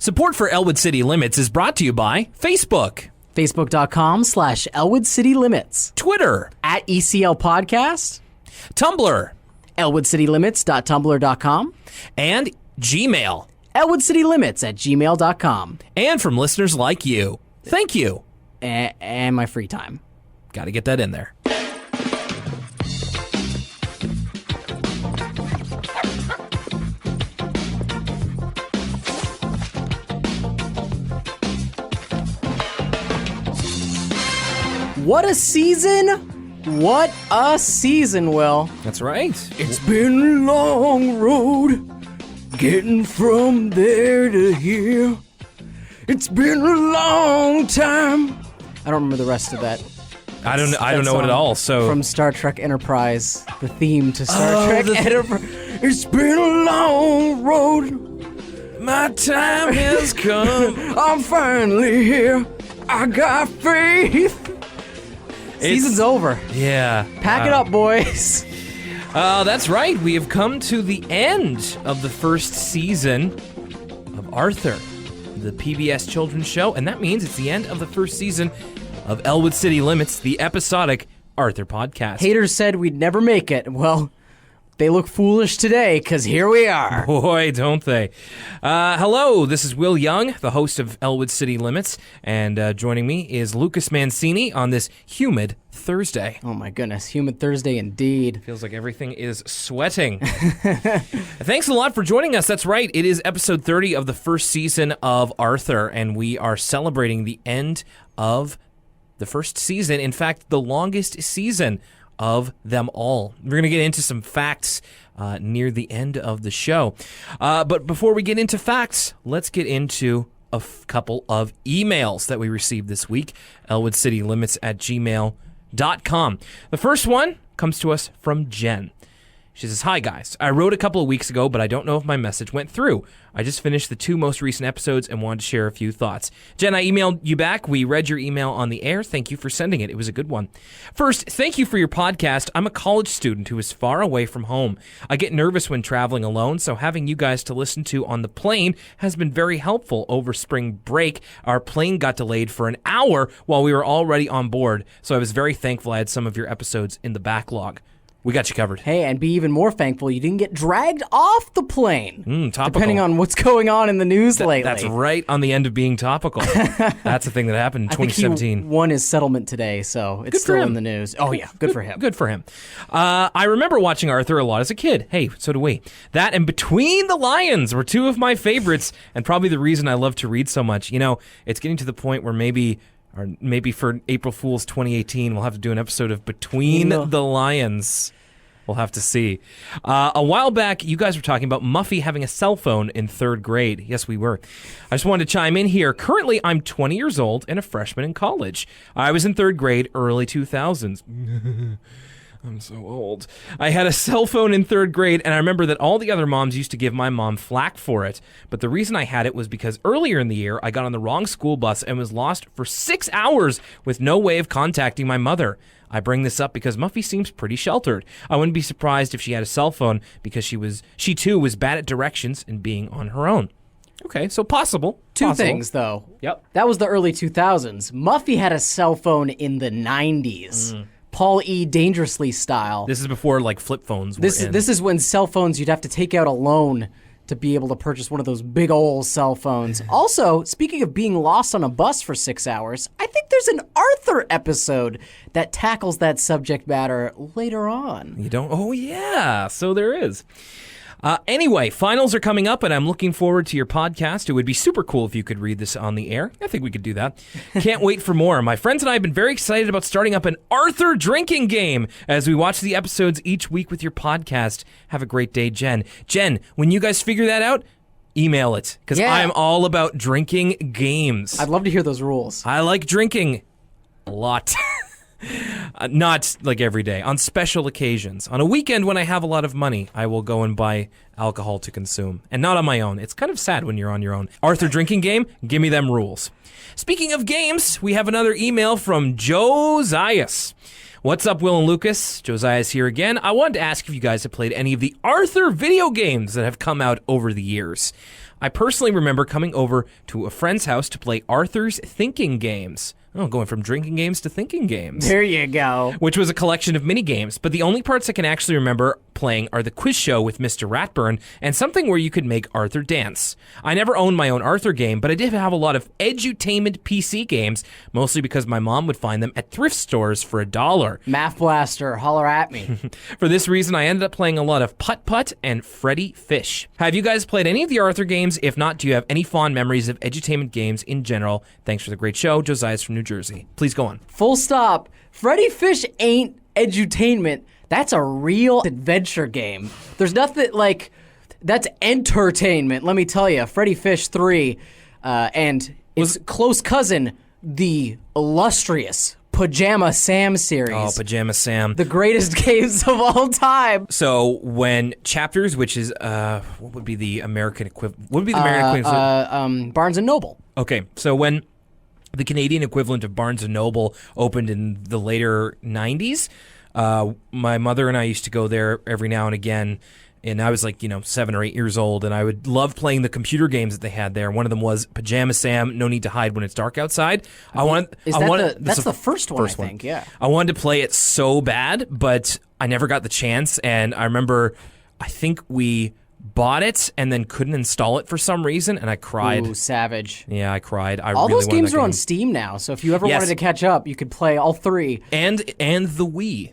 Support for Elwood City Limits is brought to you by Facebook, Facebook.com/Elwood City Limits, Twitter, @ECL Podcast, Tumblr, ElwoodCityLimits.tumblr.com, and Gmail. ElwoodCityLimits@gmail.com. And from listeners like you. Thank you. And my free time. Got to get that in there. What a season! What a season, Will. That's right. It's been a long road, getting from there to here. It's been a long time. I don't remember the rest of that. I don't know it at all. So from Star Trek Enterprise, the theme to Star Trek Enterprise. It's been a long road. My time has come. I'm finally here. I got faith. Season's over. Yeah. Pack it up, boys. That's right. We have come to the end of the first season of Arthur, the PBS children's show, and that means it's the end of the first season of Elwood City Limits, the episodic Arthur podcast. Haters said we'd never make it. Well, they look foolish today, because here we are. Boy, don't they. Hello, this is Will Young, the host of Elwood City Limits, and joining me is Lucas Mancini on this humid Thursday. Oh my goodness, humid Thursday indeed. Feels like everything is sweating. Thanks a lot for joining us. That's right, it is episode 30 of the first season of Arthur, and we are celebrating the end of the first season. In fact, the longest season of them all. We're going to get into some facts near the end of the show. But before we get into facts, let's get into a couple of emails that we received this week. ElwoodCityLimits@gmail.com. The first one comes to us from Jen. She says, "Hi guys, I wrote a couple of weeks ago, but I don't know if my message went through. I just finished the 2 most recent episodes and wanted to share a few thoughts." Jen, I emailed you back. We read your email on the air. Thank you for sending it. It was a good one. First, thank you for your podcast. I'm a college student who is far away from home. I get nervous when traveling alone, so having you guys to listen to on the plane has been very helpful. Over spring break, our plane got delayed for an hour while we were already on board, so I was very thankful I had some of your episodes in the backlog. We got you covered. Hey, and be even more thankful you didn't get dragged off the plane. Topical. Depending on what's going on in the news lately. That's right on the end of being topical. That's the thing that happened in 2017. I think he won his settlement today, so it's still in the news. Oh, yeah, good for him. Good for him. I remember watching Arthur a lot as a kid. Hey, so do we. That and Between the Lions were 2 of my favorites, and probably the reason I love to read so much. You know, it's getting to the point where maybe for April Fool's 2018, we'll have to do an episode of Between the Lions. We'll have to see. A while back, you guys were talking about Muffy having a cell phone in 3rd grade. Yes, we were. I just wanted to chime in here. Currently, I'm 20 years old and a freshman in college. I was in 3rd grade, early 2000s. I'm so old. I had a cell phone in 3rd grade, and I remember that all the other moms used to give my mom flack for it. But the reason I had it was because earlier in the year, I got on the wrong school bus and was lost for 6 hours with no way of contacting my mother. I bring this up because Muffy seems pretty sheltered. I wouldn't be surprised if she had a cell phone because she too was bad at directions and being on her own. Okay, so possible. Two things, though. Yep. That was the early 2000s. Muffy had a cell phone in the 90s. Paul E. Dangerously style. This is before, like, flip phones were in. This is when cell phones, you'd have to take out a loan to be able to purchase one of those big old cell phones. Also, speaking of being lost on a bus for 6 hours, I think there's an Arthur episode that tackles that subject matter later on. You don't? Oh, yeah. So there is. Anyway, finals are coming up, and I'm looking forward to your podcast. It would be super cool if you could read this on the air. I think we could do that. Can't wait for more. My friends and I have been very excited about starting up an Arthur drinking game as we watch the episodes each week with your podcast. Have a great day, Jen. Jen, when you guys figure that out, email it, because I'm all about drinking games. I'd love to hear those rules. I like drinking a lot. Not like every day. On special occasions. On a weekend when I have a lot of money, I will go and buy alcohol to consume. And not on my own. It's kind of sad when you're on your own. Arthur drinking game? Give me them rules. Speaking of games, we have another email from Josias. What's up, Will and Lucas? Josiah's here again. I wanted to ask if you guys have played any of the Arthur video games that have come out over the years. I personally remember coming over to a friend's house to play Arthur's Thinking Games. Oh, going from drinking games to thinking games. There you go. Which was a collection of mini games, but the only parts I can actually remember playing are the quiz show with Mr. Ratburn and something where you could make Arthur dance. I never owned my own Arthur game, but I did have a lot of edutainment PC games, mostly because my mom would find them at thrift stores for $1. Math Blaster, holler at me. For this reason, I ended up playing a lot of Putt Putt and Freddy Fish. Have you guys played any of the Arthur games? If not, do you have any fond memories of edutainment games in general? Thanks for the great show. Josiah's from New Jersey. Please go on. Full stop. Freddy Fish ain't edutainment. That's a real adventure game. There's nothing like, that's entertainment, let me tell you. Freddy Fish 3 and its close cousin, the illustrious Pajama Sam series. Oh, Pajama Sam. The greatest games of all time. So when Chapters, which is, what would be the American equivalent? What would be the American equivalent? Barnes & Noble. Okay, so when the Canadian equivalent of Barnes & Noble opened in the later 90s, my mother and I used to go there every now and again, and I was like, 7 or 8 years old, and I would love playing the computer games that they had there. One of them was Pajama Sam, No Need to Hide When It's Dark Outside. That's the first one, I think, yeah. I wanted to play it so bad, but I never got the chance, and I remember, I think we bought it and then couldn't install it for some reason, and I cried. Ooh, savage. Yeah, I cried. All those games are on Steam now, so if you ever wanted to catch up, you could play all 3. And the Wii.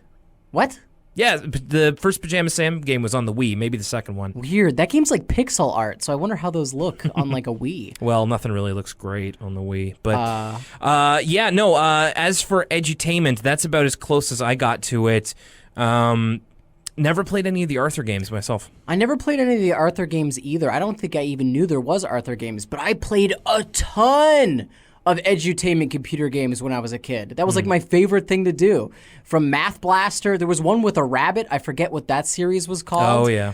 What? Yeah, the first Pajama Sam game was on the Wii, maybe the second one. Weird. That game's like pixel art, so I wonder how those look on like a Wii. Well, nothing really looks great on the Wii. But as for edutainment, that's about as close as I got to it. Never played any of the Arthur games myself. I never played any of the Arthur games either. I don't think I even knew there was Arthur games, but I played a ton of edutainment computer games when I was a kid. That was like my favorite thing to do. From Math Blaster, there was one with a rabbit. I forget what that series was called. Oh, yeah.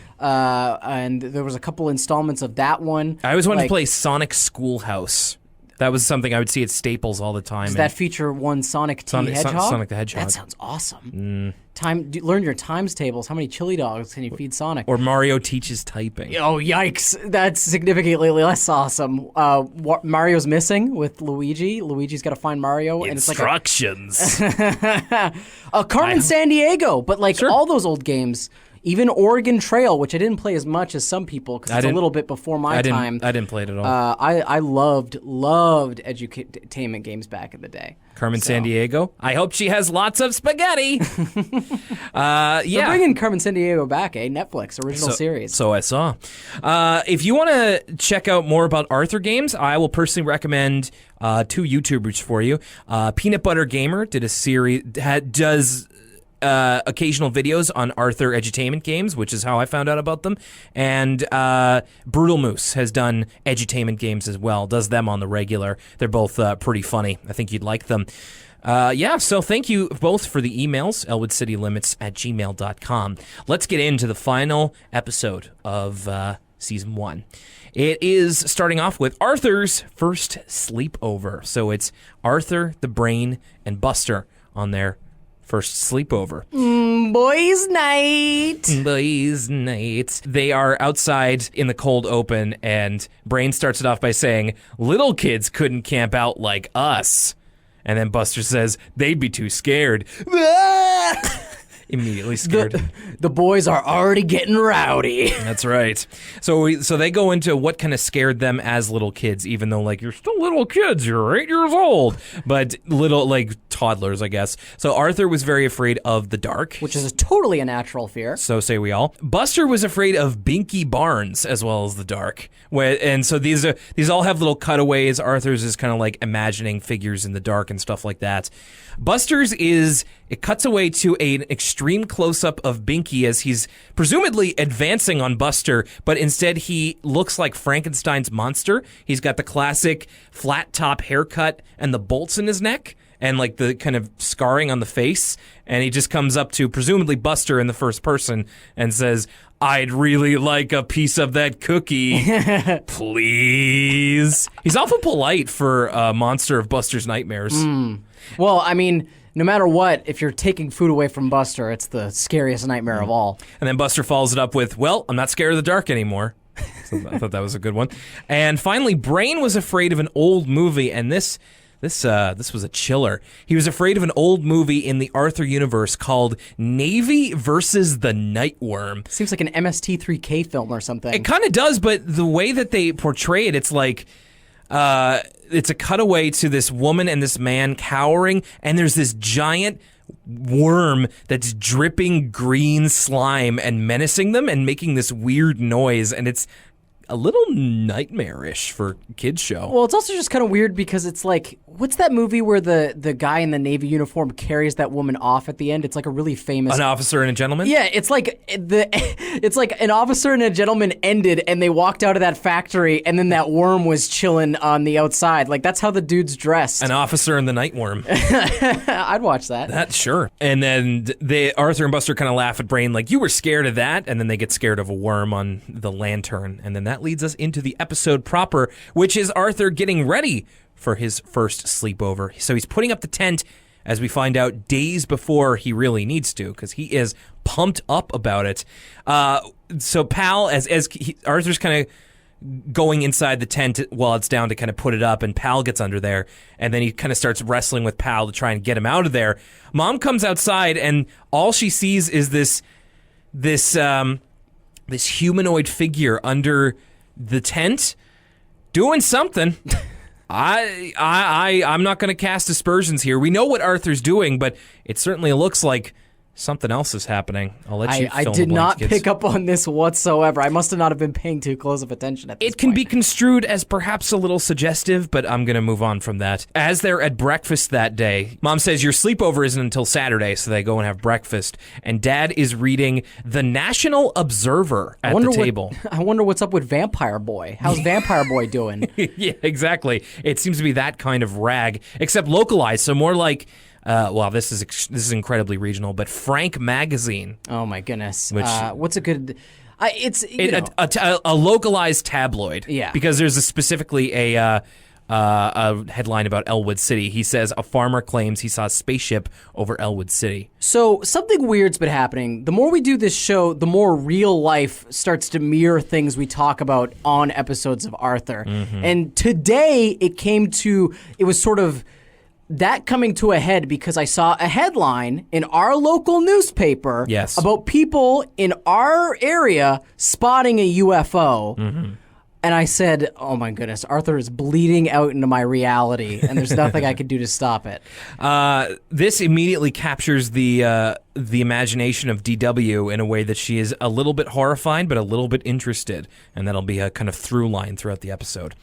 And there was a couple installments of that one. I always wanted to play Sonic Schoolhouse. That was something I would see at Staples all the time. Does that feature one Sonic T Hedgehog? Sonic the Hedgehog. That sounds awesome. Learn your times tables. How many chili dogs can you feed Sonic? Or Mario teaches typing. Oh, yikes. That's significantly less awesome. Mario's missing with Luigi. Luigi's got to find Mario. Instructions. And it's like Carmen Sandiego. But like all those old games, even Oregon Trail, which I didn't play as much as some people because it's a little bit before my time. I didn't play it at all. I loved edutainment games back in the day. Carmen Sandiego. I hope she has lots of spaghetti. They're bringing Carmen Sandiego back, Netflix original series. So I saw. If you want to check out more about Arthur games, I will personally recommend 2 YouTubers for you. Peanut Butter Gamer did a series, does occasional videos on Arthur edutainment games, which is how I found out about them. And Brutal Moose has done edutainment games as well, does them on the regular. They're both pretty funny. I think you'd like them. So thank you both for the emails, elwoodcitylimits@gmail.com. Let's get into the final episode of Season 1. It is starting off with Arthur's first sleepover. So it's Arthur, the Brain, and Buster on their first sleepover. Boys' night. Boys' night. They are outside in the cold open, and Brain starts it off by saying, "Little kids couldn't camp out like us." And then Buster says, "They'd be too scared." Immediately scared. The boys are already getting rowdy. That's right. So they go into what kind of scared them as little kids, even though you're still little kids, you're 8 years old, but little toddlers, I guess. So Arthur was very afraid of the dark, which is totally a natural fear. So say we all. Buster was afraid of Binky Barnes as well as the dark. And so these all have little cutaways. Arthur's is kind of imagining figures in the dark and stuff like that. Buster's it cuts away to an extreme close-up of Binky as he's presumably advancing on Buster, but instead he looks like Frankenstein's monster. He's got the classic flat-top haircut and the bolts in his neck and the kind of scarring on the face, and he just comes up to presumably Buster in the first person and says, "I'd really like a piece of that cookie, please." He's awful polite for a monster of Buster's nightmares. Well, I mean, no matter what, if you're taking food away from Buster, it's the scariest nightmare of all. And then Buster follows it up with, "Well, I'm not scared of the dark anymore." So I thought that was a good one. And finally, Brain was afraid of an old movie, and this was a chiller. He was afraid of an old movie in the Arthur universe called Navy versus the Nightworm. Seems like an MST3K film or something. It kind of does, but the way that they portray it, it's like it's a cutaway to this woman and this man cowering, and there's this giant worm that's dripping green slime and menacing them and making this weird noise, and it's a little nightmarish for a kids show. Well, it's also just kind of weird because it's like, what's that movie where the guy in the Navy uniform carries that woman off at the end? It's like a really famous... An Officer and a Gentleman? Yeah, it's like it's like An Officer and a Gentleman ended and they walked out of that factory and then that worm was chilling on the outside. Like, that's how the dude's dressed. An Officer and the Nightworm. I'd watch that. That's sure. And then Arthur and Buster kind of laugh at Brain like, you were scared of that? And then they get scared of a worm on the lantern. And then that leads us into the episode proper, which is Arthur getting ready for his first sleepover. So he's putting up the tent, as we find out, days before he really needs to, because he is pumped up about it. So Pal, Arthur's kind of going inside the tent while it's down to kind of put it up, and Pal gets under there, and then he kind of starts wrestling with Pal to try and get him out of there. Mom comes outside, and all she sees is this humanoid figure under the tent doing something. I'm not going to cast aspersions here. We know what Arthur's doing, but it certainly looks like something else is happening. I'll let you I fill in did the blanks, not kids. pick up on this whatsoever. I must have not have been paying too close of attention at this It can point. be construed as perhaps a little suggestive, but I'm going to move on from that. As they're at breakfast that day, Mom says your sleepover isn't until Saturday, so they go and have breakfast. And Dad is reading The National Observer at the table. I wonder what's up with Vampire Boy. How's Vampire Boy doing? Yeah, exactly. It seems to be that kind of rag, except localized, so more like... this is incredibly regional, but Frank Magazine. Oh my goodness! Which- What's a good? It's A localized tabloid. Yeah. Because there's specifically a headline about Elwood City. He says a farmer claims he saw a spaceship over Elwood City. So something weird's been happening. The more we do this show, the more real life starts to mirror things we talk about on episodes of Arthur. Mm-hmm. And today it was sort of that coming to a head because I saw a headline in our local newspaper Yes. about people in our area spotting a UFO. Mm-hmm. And I said, oh my goodness, Arthur is bleeding out into my reality, and there's nothing I could do to stop it. This immediately captures the imagination of DW in a way that she is a little bit horrified, but a little bit interested. And that'll be a kind of through line throughout the episode.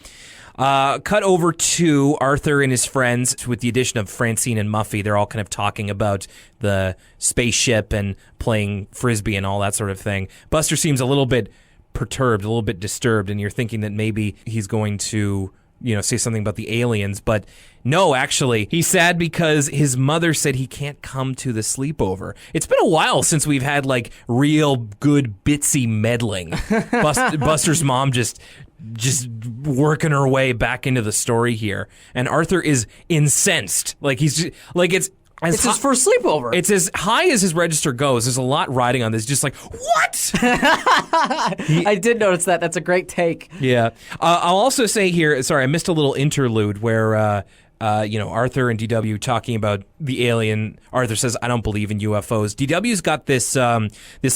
Cut over to Arthur and his friends with the addition of Francine and Muffy. They're all kind of talking about the spaceship and playing Frisbee and all that sort of thing. Buster seems a little bit perturbed, a little bit disturbed, and you're thinking that maybe he's going to, say something about the aliens, but no, actually, he's sad because his mother said he can't come to the sleepover. It's been a while since we've had, like, real good bitsy meddling. Buster's mom just working her way back into the story here, and Arthur is incensed. Like, he's just, like, it's his first sleepover. It's as high as his register goes. There's a lot riding on this. Just like, what? I did notice that. That's a great take. Yeah. I'll also say here, sorry, I missed a little interlude where, Arthur and DW talking about the alien. Arthur says, I don't believe in UFOs. DW's got this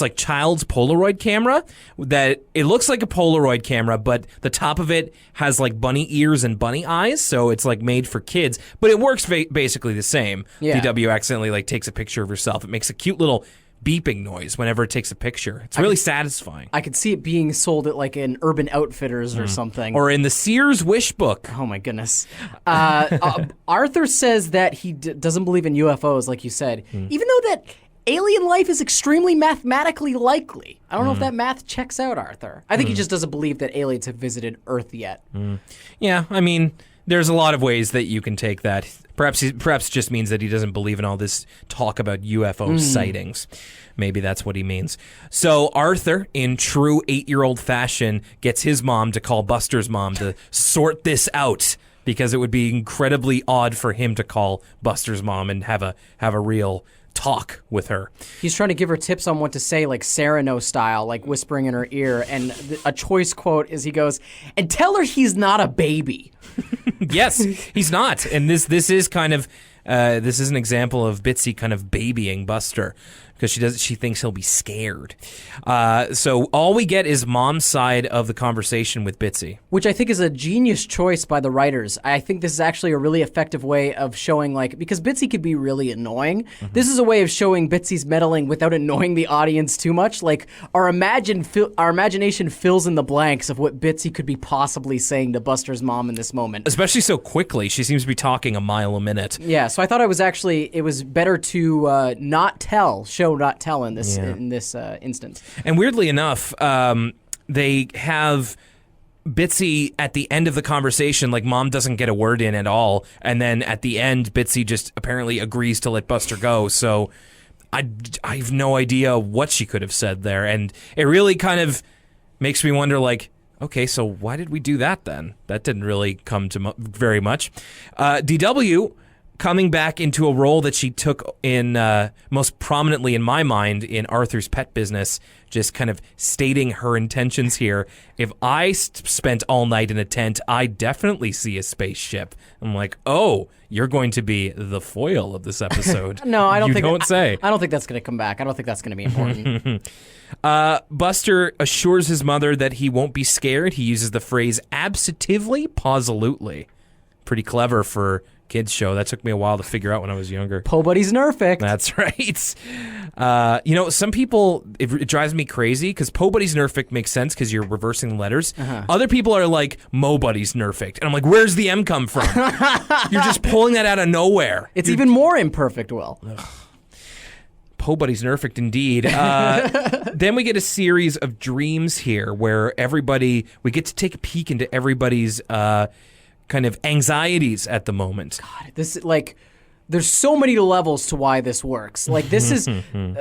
like child's Polaroid camera that it looks like a Polaroid camera, but the top of it has like bunny ears and bunny eyes. So it's like made for kids, but it works basically the same. Yeah. DW accidentally like takes a picture of herself. It makes a cute little beeping noise whenever it takes a picture. It's really satisfying. I could see it being sold at like an Urban Outfitters or something. Or in the Sears Wish Book. Oh my goodness. Arthur says that he doesn't believe in UFOs, like you said, even though that alien life is extremely mathematically likely. I don't know if that math checks out, Arthur. I think he just doesn't believe that aliens have visited Earth yet. Yeah, I mean, there's a lot of ways that you can take that. Perhaps it just means that he doesn't believe in all this talk about UFO sightings. Maybe that's what he means. So Arthur, in true 8-year-old fashion, gets his mom to call Buster's mom to sort this out, because it would be incredibly odd for him to call Buster's mom and have a real talk with her. He's trying to give her tips on what to say, like Cyrano style, like whispering in her ear. And a choice quote is he goes, "And tell her he's not a baby." Yes, he's not. And this is kind of this is an example of Bitsy kind of babying Buster, because she thinks he'll be scared. So all we get is Mom's side of the conversation with Bitsy. Which I think is a genius choice by the writers. I think this is actually a really effective way of showing, like, because Bitsy could be really annoying. This is a way of showing Bitsy's meddling without annoying the audience too much. Like, our imagination fills in the blanks of what Bitsy could be possibly saying to Buster's mom in this moment. Especially so quickly. She seems to be talking a mile a minute. Yeah, so I thought it was better to not tell in this instance. And weirdly enough, they have Bitsy at the end of the conversation, like Mom doesn't get a word in at all, and then at the end, Bitsy just apparently agrees to let Buster go. So I have no idea what she could have said there, and it really kind of makes me wonder, like, okay, so why did we do that then? That didn't really come to very much. DW coming back into a role that she took in most prominently in my mind in Arthur's Pet Business, just kind of stating her intentions here. If I spent all night in a tent, I definitely see a spaceship. I'm like, oh, you're going to be the foil of this episode. No, I don't think. Say. I don't think that's going to come back. I don't think that's going to be important. Buster assures his mother that he won't be scared. He uses the phrase absentively, posolutely. Pretty clever for kids show. That took me a while to figure out when I was younger. Po Buddy's Nerfic. That's right. Some people, it drives me crazy because Po Buddy's Nerfic makes sense because you're reversing letters. Other people are like Mo Buddy's Nerfic. And I'm like, where's the M come from? You're just pulling that out of nowhere. It's even more imperfect, Will. Po Buddy's Nerfic indeed. Then we get a series of dreams here where we get to take a peek into everybody's kind of anxieties at the moment. God, this there's so many levels to why this works. Like, this is,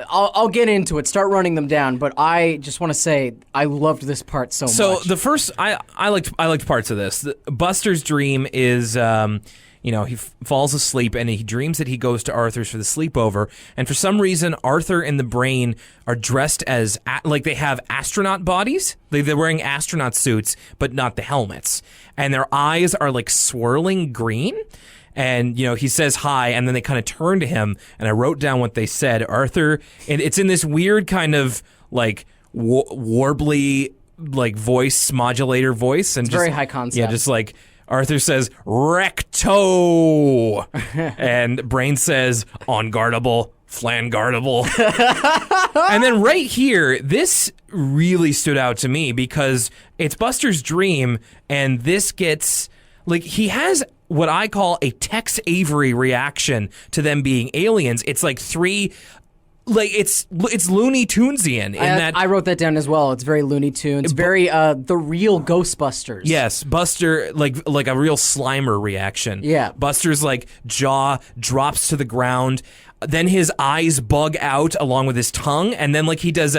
I'll get into it, start running them down, but I just want to say I loved this part so much. So the first, I liked parts of this. Buster's dream is, he falls asleep and he dreams that he goes to Arthur's for the sleepover, and for some reason, Arthur and the Brain are dressed as, like they have astronaut bodies. They're wearing astronaut suits, but not the helmets. And their eyes are like swirling green. And, he says hi, and then they kind of turn to him, and I wrote down what they said. Arthur, and it's in this weird kind of, like, warbly, like, voice, modulator voice. And it's very high concept. Yeah, just like, Arthur says, recto, and Brain says, unguardable, flanguardable. And then right here, this really stood out to me because it's Buster's dream, and this gets, like, he has what I call a Tex Avery reaction to them being aliens. It's like it's Looney Tunesian in that. I wrote that down as well. It's very Looney Tunes, very the real Ghostbusters. Yes, Buster like a real Slimer reaction. Yeah, Buster's like jaw drops to the ground, then his eyes bug out along with his tongue, and then like he does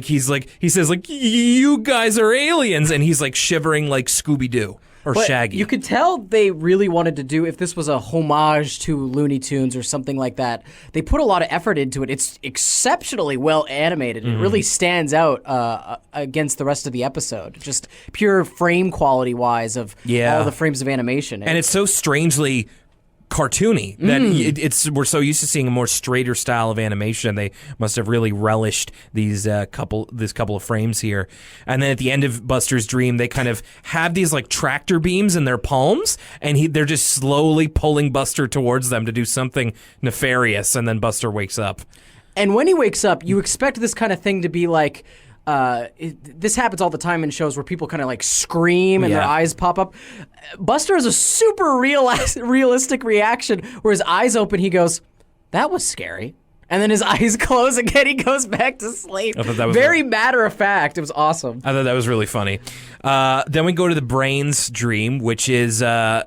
he says like, you guys are aliens, and he's like shivering like Scooby-Doo. Or Shaggy. You could tell they really wanted to do, if this was a homage to Looney Tunes or something like that, they put a lot of effort into it. It's exceptionally well animated. It really stands out against the rest of the episode. Just pure frame quality wise of all the frames of animation. And it's so strangely cartoony that we're so used to seeing a more straighter style of animation. They must have really relished this couple of frames here. And then at the end of Buster's dream, they kind of have these like tractor beams in their palms, and they're just slowly pulling Buster towards them to do something nefarious. And then Buster wakes up. And when he wakes up, you expect this kind of thing to be like, this happens all the time in shows where people kind of like scream and their eyes pop up. Buster has a super realistic reaction where his eyes open, he goes, that was scary. And then his eyes close again, he goes back to sleep. That was very matter of fact. It was awesome. I thought that was really funny. Then we go to the Brain's dream, which is a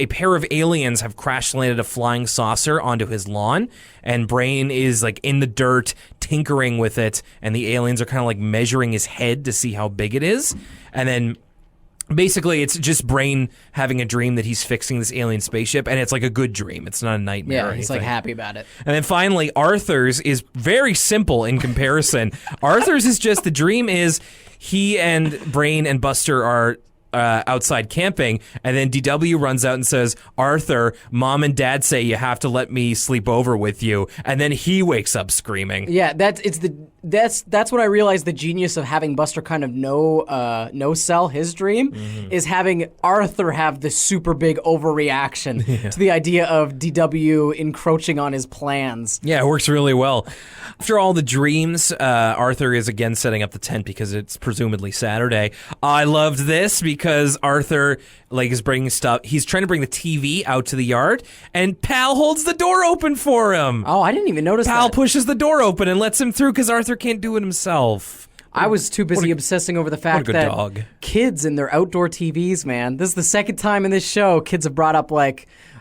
pair of aliens have crash landed a flying saucer onto his lawn, and Brain is like in the dirt tinkering with it, and the aliens are kind of like measuring his head to see how big it is. And then Basically, it's just Brain having a dream that he's fixing this alien spaceship, and it's like a good dream. It's not a nightmare. Yeah, he's like happy about it. And then finally, Arthur's is very simple in comparison. Arthur's is just the dream is he and Brain and Buster are outside camping, and then DW runs out and says, Arthur, Mom and Dad say you have to let me sleep over with you, and then he wakes up screaming. Yeah, that's when I realized the genius of having Buster kind of no sell his dream is having Arthur have this super big overreaction to the idea of DW encroaching on his plans. Yeah, it works really well. After all the dreams, Arthur is again setting up the tent because it's presumably Saturday. I loved this because Arthur is bringing stuff. He's trying to bring the TV out to the yard, and Pal holds the door open for him. Oh, I didn't even notice Pal that. pushes the door open and lets him through because Arthur can't do it himself. I was too busy obsessing over the fact that dog. Kids and their outdoor TVs, man. This is the second time in this show kids have brought up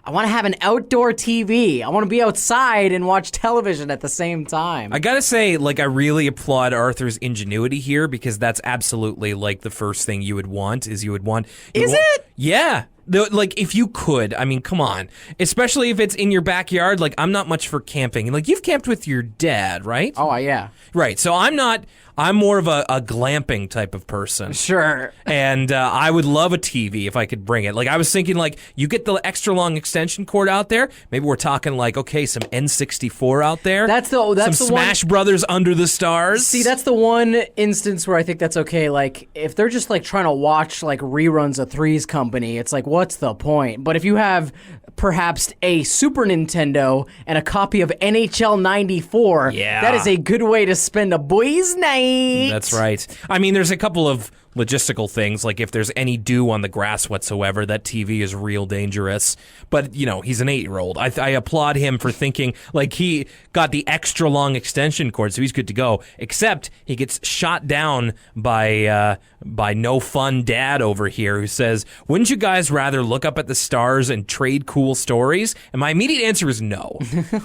I want to have an outdoor TV. I want to be outside and watch television at the same time. I gotta say, I really applaud Arthur's ingenuity here because that's absolutely the first thing you would want. Is it? Yeah. If you could, I mean, come on. Especially if it's in your backyard. I'm not much for camping. You've camped with your dad, right? Oh, yeah. Right. So I'm more of a glamping type of person. Sure. And I would love a TV if I could bring it. I was thinking, you get the extra long extension cord out there. Maybe we're talking okay, some N64 out there. That's some the Smash Brothers Under the Stars. See, that's the one instance where I think that's okay. If they're just trying to watch reruns of Three's Company, it's what's the point? But if you have perhaps a Super Nintendo and a copy of NHL 94, that is a good way to spend a boys' night. That's right. I mean, there's a couple of logistical things, if there's any dew on the grass whatsoever, that TV is real dangerous. But, he's an 8-year-old. I applaud him for thinking, he got the extra long extension cord, so he's good to go. Except he gets shot down by no fun dad over here who says, wouldn't you guys rather look up at the stars and trade cool stories? And my immediate answer is no.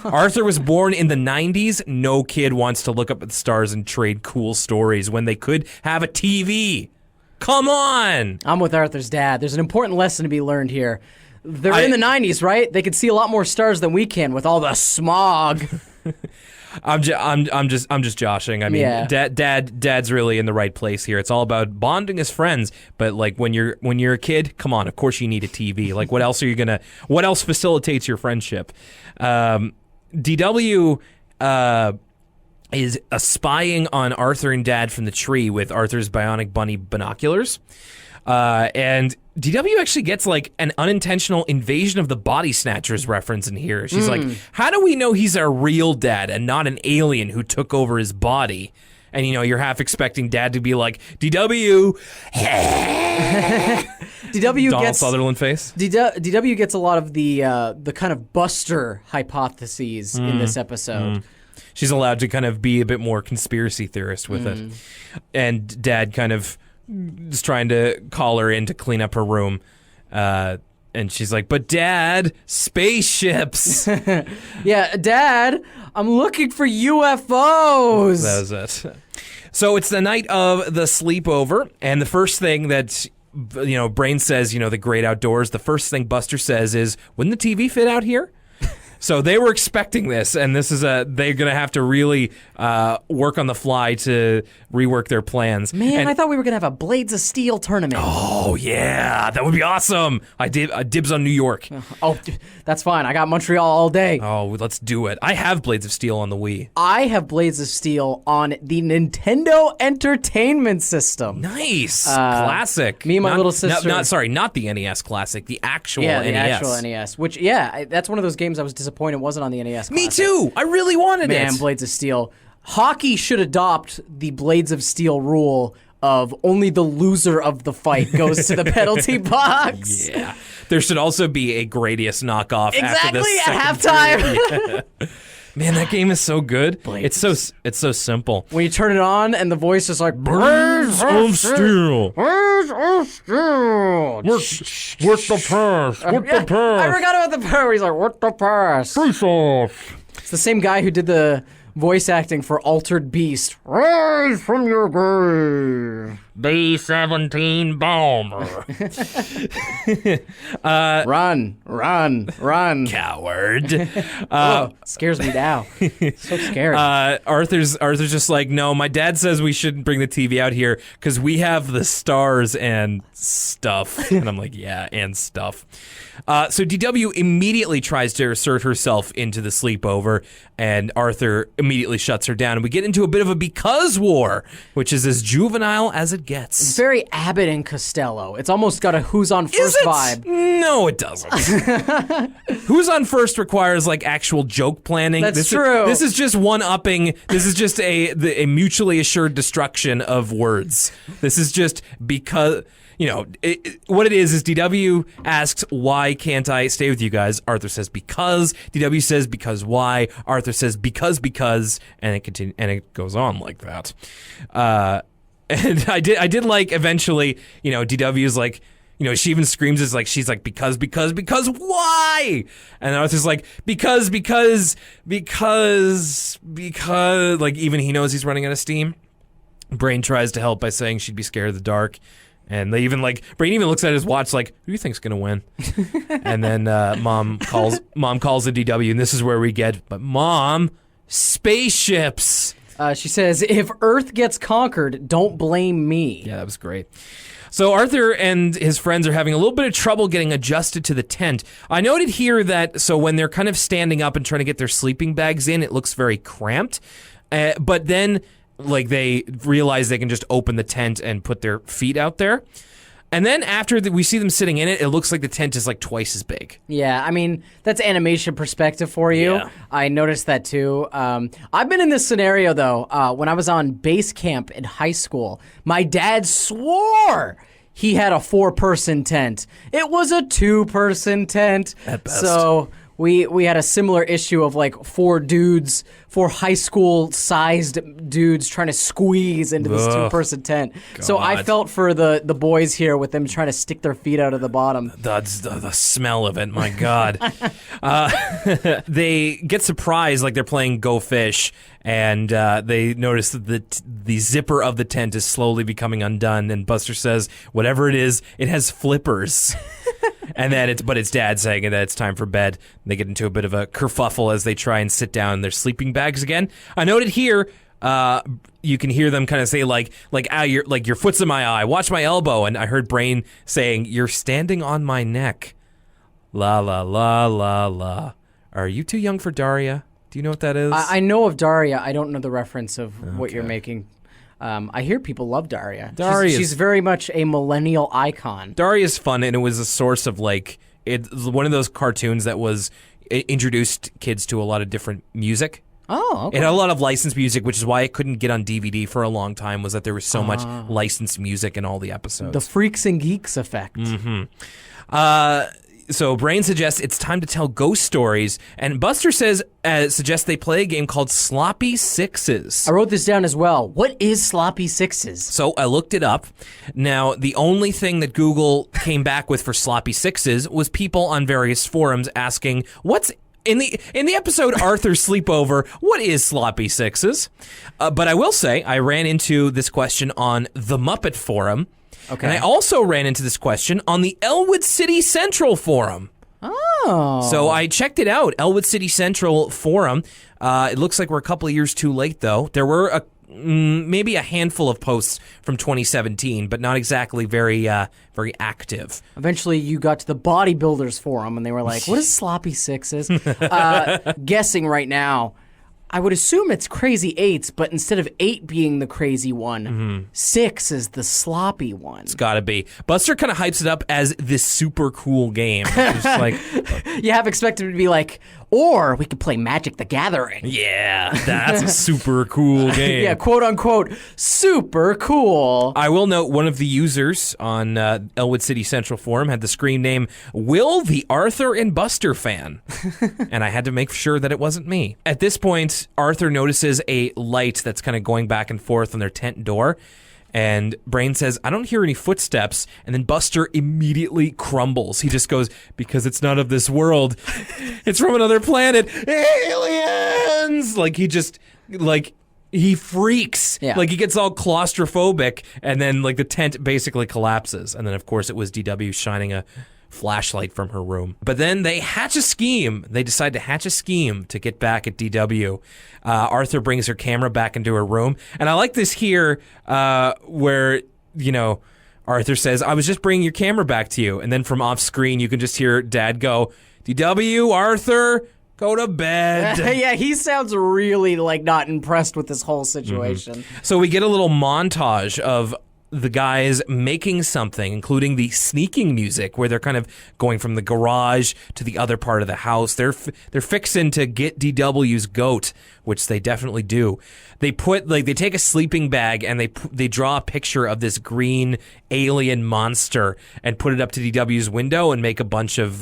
Arthur was born in the 90s. No kid wants to look up at the stars and trade cool stories when they could have a TV. Come on! I'm with Arthur's dad. There's an important lesson to be learned here. They're in the 90s, right? They could see a lot more stars than we can with all the smog. I'm just joshing. I mean, Dad's really in the right place here. It's all about bonding as friends. But when you're a kid, come on. Of course you need a TV. What else facilitates your friendship? DW is spying on Arthur and Dad from the tree with Arthur's bionic bunny binoculars. And DW actually gets an unintentional Invasion of the Body Snatchers reference in here. She's how do we know he's our real dad and not an alien who took over his body? And you're half expecting Dad to be DW. DW Donald gets Sutherland face. DW gets a lot of the kind of Buster hypotheses in this episode. She's allowed to kind of be a bit more conspiracy theorist with it. And Dad kind of is trying to call her in to clean up her room. And she's like, but Dad, spaceships. Yeah, Dad, I'm looking for UFOs. That was it. So it's the night of the sleepover. And the first thing that, Brain says, the great outdoors, the first thing Buster says is, wouldn't the TV fit out here? So they were expecting this, and they're going to have to really work on the fly to rework their plans. Man, I thought we were going to have a Blades of Steel tournament. Oh, yeah, that would be awesome. I dibs on New York. Oh, that's fine. I got Montreal all day. Oh, let's do it. I have Blades of Steel on the Wii. I have Blades of Steel on the Nintendo Entertainment System. Nice. Classic. Me and my little sister. Not the NES Classic, the actual NES. Yeah, the actual NES, which, that's one of those games I was disappointed wasn't on the NES Classic. Me too. I really wanted it. Man, Blades of Steel. Hockey should adopt the Blades of Steel rule of only the loser of the fight goes to the penalty box. Yeah. There should also be a Gradius knockoff after the at halftime. Yeah. Man, that game is so good. Blades. It's so simple. When you turn it on and the voice is like, Blades of Steel. Blades of Steel. With the pass. With the pass. I forgot about the pass. He's like, what the pass? Face off. It's the same guy who did the voice acting for Altered Beast. Rise from your grave. B-17 bomber. Run. Coward. Scares me now. So scary. Arthur's just like, no, my dad says we shouldn't bring the TV out here because we have the stars and stuff. And I'm like, yeah, and stuff. So DW immediately tries to assert herself into the sleepover, and Arthur immediately shuts her down. And we get into a bit of a because war, which is as juvenile as it gets. It's very Abbott and Costello. It's almost got a Who's on First vibe. No, it doesn't. Who's on First requires like actual joke planning. That's true. This is just one-upping. This is just a mutually assured destruction of words. This is just because... You know, what it is DW asks, why can't I stay with you guys? Arthur says, because. DW says, because why? Arthur says, because, and it goes on like that. And I did like eventually, you know, DW's like, you know, she even screams, it's like, she's like, because why? And Arthur's like, because, like even he knows he's running out of steam. Brain tries to help by saying she'd be scared of the dark. And they even like Brain even looks at his watch like, who do you think's gonna win? And then mom calls the DW, and this is where we get, but Mom, spaceships. She says, if Earth gets conquered, don't blame me. Yeah, that was great. So Arthur and his friends are having a little bit of trouble getting adjusted to the tent. I noted here that so when they're kind of standing up and trying to get their sleeping bags in, it looks very cramped. But then like they realize they can just open the tent and put their feet out there. And then after we see them sitting in it, it looks like the tent is like twice as big. Yeah, I mean, that's animation perspective for you. Yeah. I noticed that too. I've been in this scenario though. When I was on base camp in high school, my dad swore he had a 4-person tent. It was a 2-person tent. At best. So we had a similar issue of like 4 high school sized dudes trying to squeeze into this 2-person tent. God. So I felt for the boys here with them trying to stick their feet out of the bottom. That's the smell of it, my God. They get surprised like they're playing Go Fish, and they notice that the zipper of the tent is slowly becoming undone, and Buster says, whatever it is, it has flippers. And then it's Dad saying that it's time for bed. They get into a bit of a kerfuffle as they try and sit down in their sleeping bags again. I noted here, you can hear them kind of say your foot's in my eye, watch my elbow. And I heard Brain saying, you're standing on my neck. La la la la la. Are you too young for Daria? Do you know what that is? I know of Daria. I don't know the reference of what you're making. I hear people love Daria. She's very much a millennial icon. Daria's fun, and it was a source of it's one of those cartoons that was introduced kids to a lot of different music. Oh, okay. It had a lot of licensed music, which is why it couldn't get on DVD for a long time, was that there was so much licensed music in all the episodes. The Freaks and Geeks effect. Mm-hmm. So Brain suggests it's time to tell ghost stories, and Buster suggests they play a game called Sloppy Sixes. I wrote this down as well. What is Sloppy Sixes? So I looked it up. Now, the only thing that Google came back with for Sloppy Sixes was people on various forums asking, what's in the episode Arthur's Sleepover, what is Sloppy Sixes? But I will say, I ran into this question on the Muppet Forum. Okay. And I also ran into this question on the Elwood City Central Forum. Oh. So I checked it out, Elwood City Central Forum. It looks like we're a couple of years too late, though. There were maybe a handful of posts from 2017, but not exactly very active. Eventually, you got to the Bodybuilders Forum, and they were like, what is Sloppy Sixes? Guessing right now, I would assume it's Crazy Eights, but instead of 8 being the crazy one, 6 is the sloppy one. It's gotta be. Buster kind of hypes it up as this super cool game. It's just like, you have expected it to be like, or we could play Magic the Gathering. Yeah, that's a super cool game. Yeah, quote unquote, super cool. I will note one of the users on Elwood City Central Forum had the screen name Will the Arthur and Buster fan. And I had to make sure that it wasn't me. At this point, Arthur notices a light that's kind of going back and forth on their tent door. And Brain says, I don't hear any footsteps. And then Buster immediately crumbles. He just goes, because it's not of this world. It's from another planet. Aliens! Like, he just, like, He freaks. Yeah. Like, he gets all claustrophobic, and then, like, the tent basically collapses. And then, of course, it was DW shining a flashlight from her room. But then they hatch a scheme. They decide to hatch a scheme to get back at DW. Arthur brings her camera back into her room. And I like this here where, you know, Arthur says, I was just bringing your camera back to you. And then from off screen, you can just hear Dad go, DW, Arthur, go to bed. Yeah, he sounds really like not impressed with this whole situation. So we get a little montage of the guys making something, including the sneaking music, where they're kind of going from the garage to the other part of the house. They're fixing to get DW's goat, which they definitely do. They take a sleeping bag and they draw a picture of this green alien monster and put it up to DW's window and make a bunch of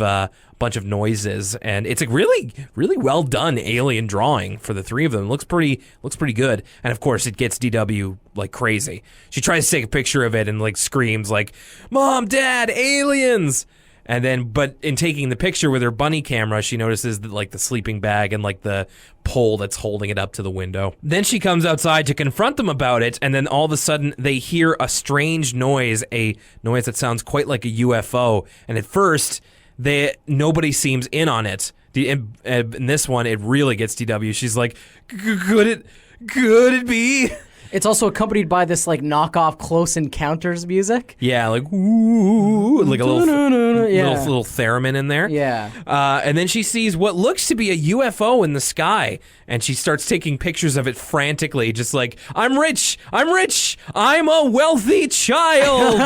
noises. And it's a really, really well done alien drawing for the three of them. It looks pretty good. And of course, it gets DW like crazy. She tries to take a picture of it and like screams like, "Mom, Dad, aliens!" And then, but in taking the picture with her bunny camera, she notices that, like, the sleeping bag and, like, the pole that's holding it up to the window. Then she comes outside to confront them about it, and then all of a sudden they hear a strange noise, a noise that sounds quite like a UFO. And at first, nobody seems in on it. In this one, it really gets DW. She's like, could it be? It's also accompanied by this like knockoff Close Encounters music. Yeah, like ooh, like a little theremin in there. Yeah. And then she sees what looks to be a UFO in the sky, and she starts taking pictures of it frantically, just like, I'm rich, I'm a wealthy child.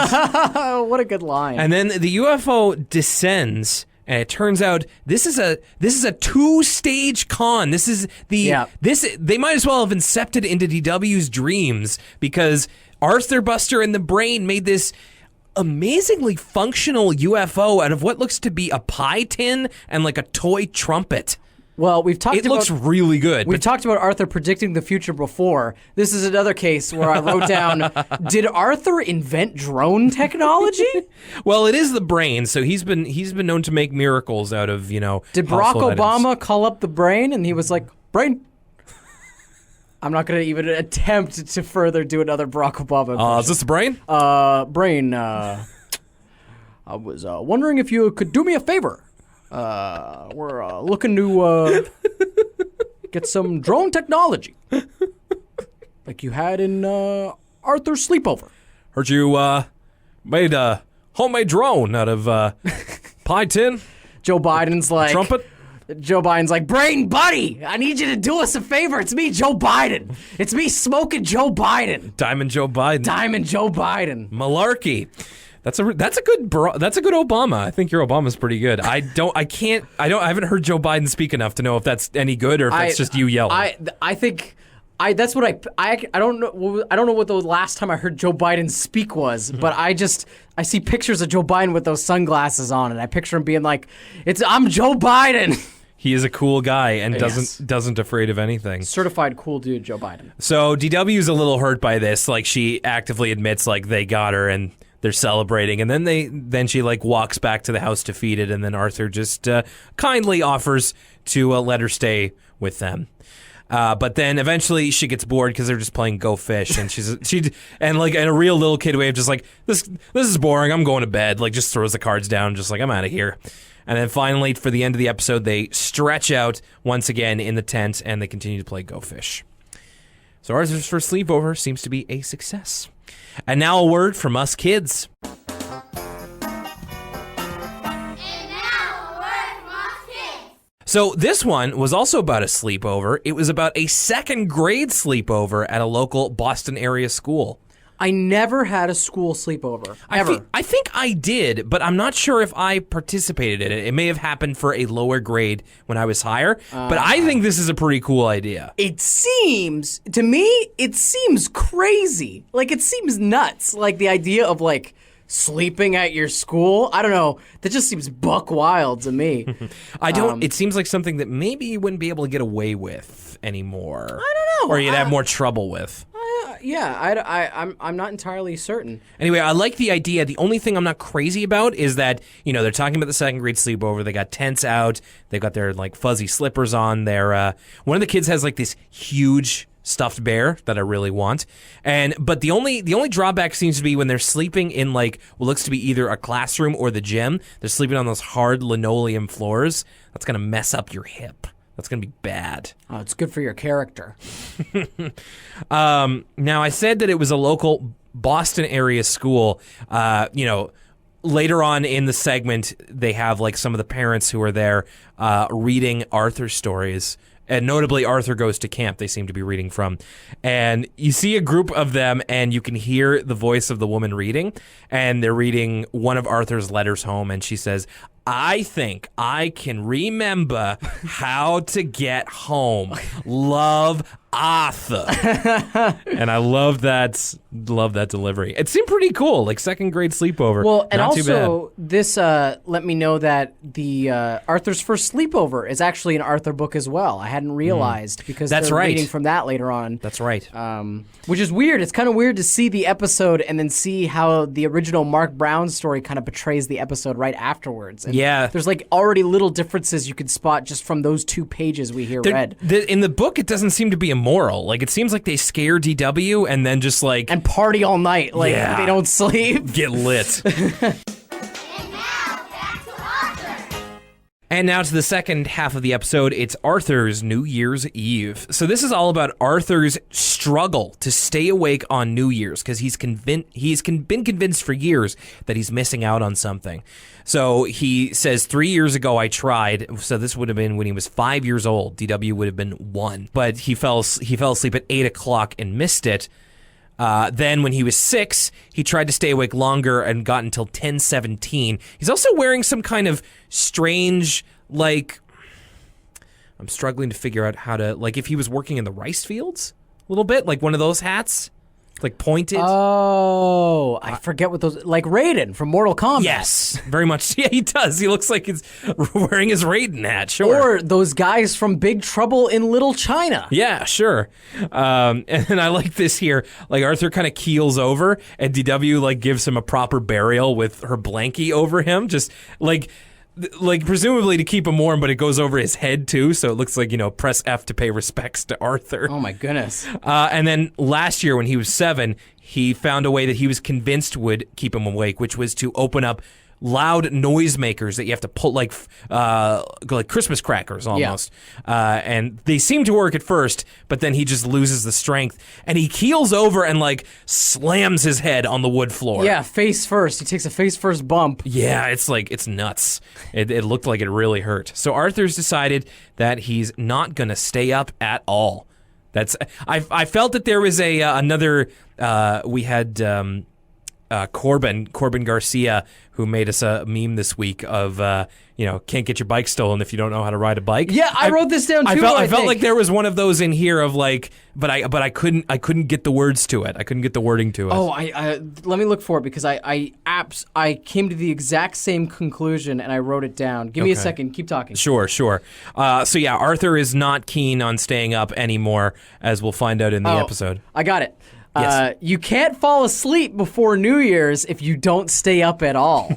What a good line. And then the UFO descends. And it turns out this is a 2-stage con. They might as well have incepted into DW's dreams, because Arthur Buster and the Brain made this amazingly functional UFO out of what looks to be a pie tin and like a toy trumpet. Well, it looks really good. We've talked about Arthur predicting the future before. This is another case where I wrote down, did Arthur invent drone technology? Well, it is the Brain, so he's been known to make miracles out of, you know. Did Barack Obama call up the Brain and he was like, Brain? I'm not going to even attempt to further do another Barack Obama impression. Is this the Brain? Brain, I was wondering if you could do me a favor. We're looking to get some drone technology, like you had in Arthur's Sleepover. Heard you made a homemade drone out of pie tin. Joe Biden's like trumpet. Joe Biden's like, Brain, buddy, I need you to do us a favor. It's me, Joe Biden. It's me, smoking Joe Biden. Diamond Joe Biden. Malarkey. That's a good Obama. I think your Obama's pretty good. I haven't heard Joe Biden speak enough to know if that's any good or if that's just you yelling. I think that's what I don't know what the last time I heard Joe Biden speak was, but I see pictures of Joe Biden with those sunglasses on, and I picture him being like, I'm Joe Biden. He is a cool guy and doesn't afraid of anything. Certified cool dude, Joe Biden. So DW's a little hurt by this. Like, she actively admits like they got her and they're celebrating, and then she like walks back to the house defeated, and then Arthur just kindly offers to let her stay with them. But then eventually she gets bored because they're just playing Go Fish, and and like in a real little kid way of just like, this is boring, I'm going to bed. Like, just throws the cards down, just like, I'm out of here. And then finally, for the end of the episode, they stretch out once again in the tent, and they continue to play Go Fish. So Arthur's First Sleepover seems to be a success. And now a word from us kids. So this one was also about a sleepover. It was about a second grade sleepover at a local Boston area school. I never had a school sleepover, ever. I think I did, but I'm not sure if I participated in it. It may have happened for a lower grade when I was higher, but I think this is a pretty cool idea. To me, it seems crazy. Like, it seems nuts. Like, the idea of, like, sleeping at your school. I don't know. That just seems buck wild to me. It seems like something that maybe you wouldn't be able to get away with anymore. I don't know. Or you'd have more trouble with. I'm not entirely certain. Anyway, I like the idea. The only thing I'm not crazy about is that, you know, they're talking about the second grade sleepover. They got tents out. They got their like fuzzy slippers on. One of the kids has like this huge stuffed bear that I really want. But the only drawback seems to be when they're sleeping in like what looks to be either a classroom or the gym. They're sleeping on those hard linoleum floors. That's gonna mess up your hip. That's gonna be bad. Oh, it's good for your character. Now I said that it was a local Boston area school. Later on in the segment, they have like some of the parents who are there reading Arthur stories. And notably, Arthur Goes to Camp, they seem to be reading from. And you see a group of them, and you can hear the voice of the woman reading. And they're reading one of Arthur's letters home, and she says, I think I can remember how to get home. Love, Arthur. And I love that delivery. It seemed pretty cool, like second grade sleepover. Well, and Not too also bad. this let me know that the Arthur's First Sleepover is actually an Arthur book as well. I hadn't realized because That's they're right. reading from that later on. That's right. Which is weird. It's kind of weird to see the episode and then see how the original Mark Brown story kind of betrays the episode right afterwards. And Yeah. there's like already little differences you could spot just from those 2 pages we hear read. In the book, it doesn't seem to be immoral. Like, it seems like they scare DW and then just like And party all night. Like, Yeah. they don't sleep. get lit. And now to the second half of the episode, it's Arthur's New Year's Eve. So this is all about Arthur's struggle to stay awake on New Year's because he's been convinced for years that he's missing out on something. So he says 3 years ago I tried. So this would have been when he was 5 years old. DW would have been 1, but he fell asleep at 8 o'clock and missed it. Then when he was 6, he tried to stay awake longer and got until 10:17. He's also wearing some kind of strange, like, I'm struggling to figure out how to, like, if he was working in the rice fields a little bit, like one of those hats, like pointed. Oh, I forget what those, like Raiden from Mortal Kombat. Yes, very much. Yeah, he does. He looks like he's wearing his Raiden hat, sure. Or those guys from Big Trouble in Little China. Yeah, sure. And I like this here. Like Arthur kind of keels over, and DW like gives him a proper burial with her blankie over him, just like presumably to keep him warm, but it goes over his head too, so it looks like, press F to pay respects to Arthur. Oh my goodness. And then last year when he was 7, he found a way that he was convinced would keep him awake, which was to open up loud noisemakers that you have to pull like Christmas crackers almost. And they seem to work at first, but then he just loses the strength and he keels over and like slams his head on the wood floor. Yeah, face first. He takes a face first bump. Yeah, it's nuts. It looked like it really hurt. So Arthur's decided that he's not going to stay up at all. I felt that there was another we had Corbin Garcia, who made us a meme this week of can't get your bike stolen if you don't know how to ride a bike. Yeah, I wrote this down too. I felt like there was one of those in here of like, but I couldn't get the words to it. I couldn't get the wording to it. Oh, I let me look for it because I came to the exact same conclusion and I wrote it down. Give me a second. Keep talking. Sure. So yeah, Arthur is not keen on staying up anymore, as we'll find out in the episode. I got it. Yes. You can't fall asleep before New Year's if you don't stay up at all.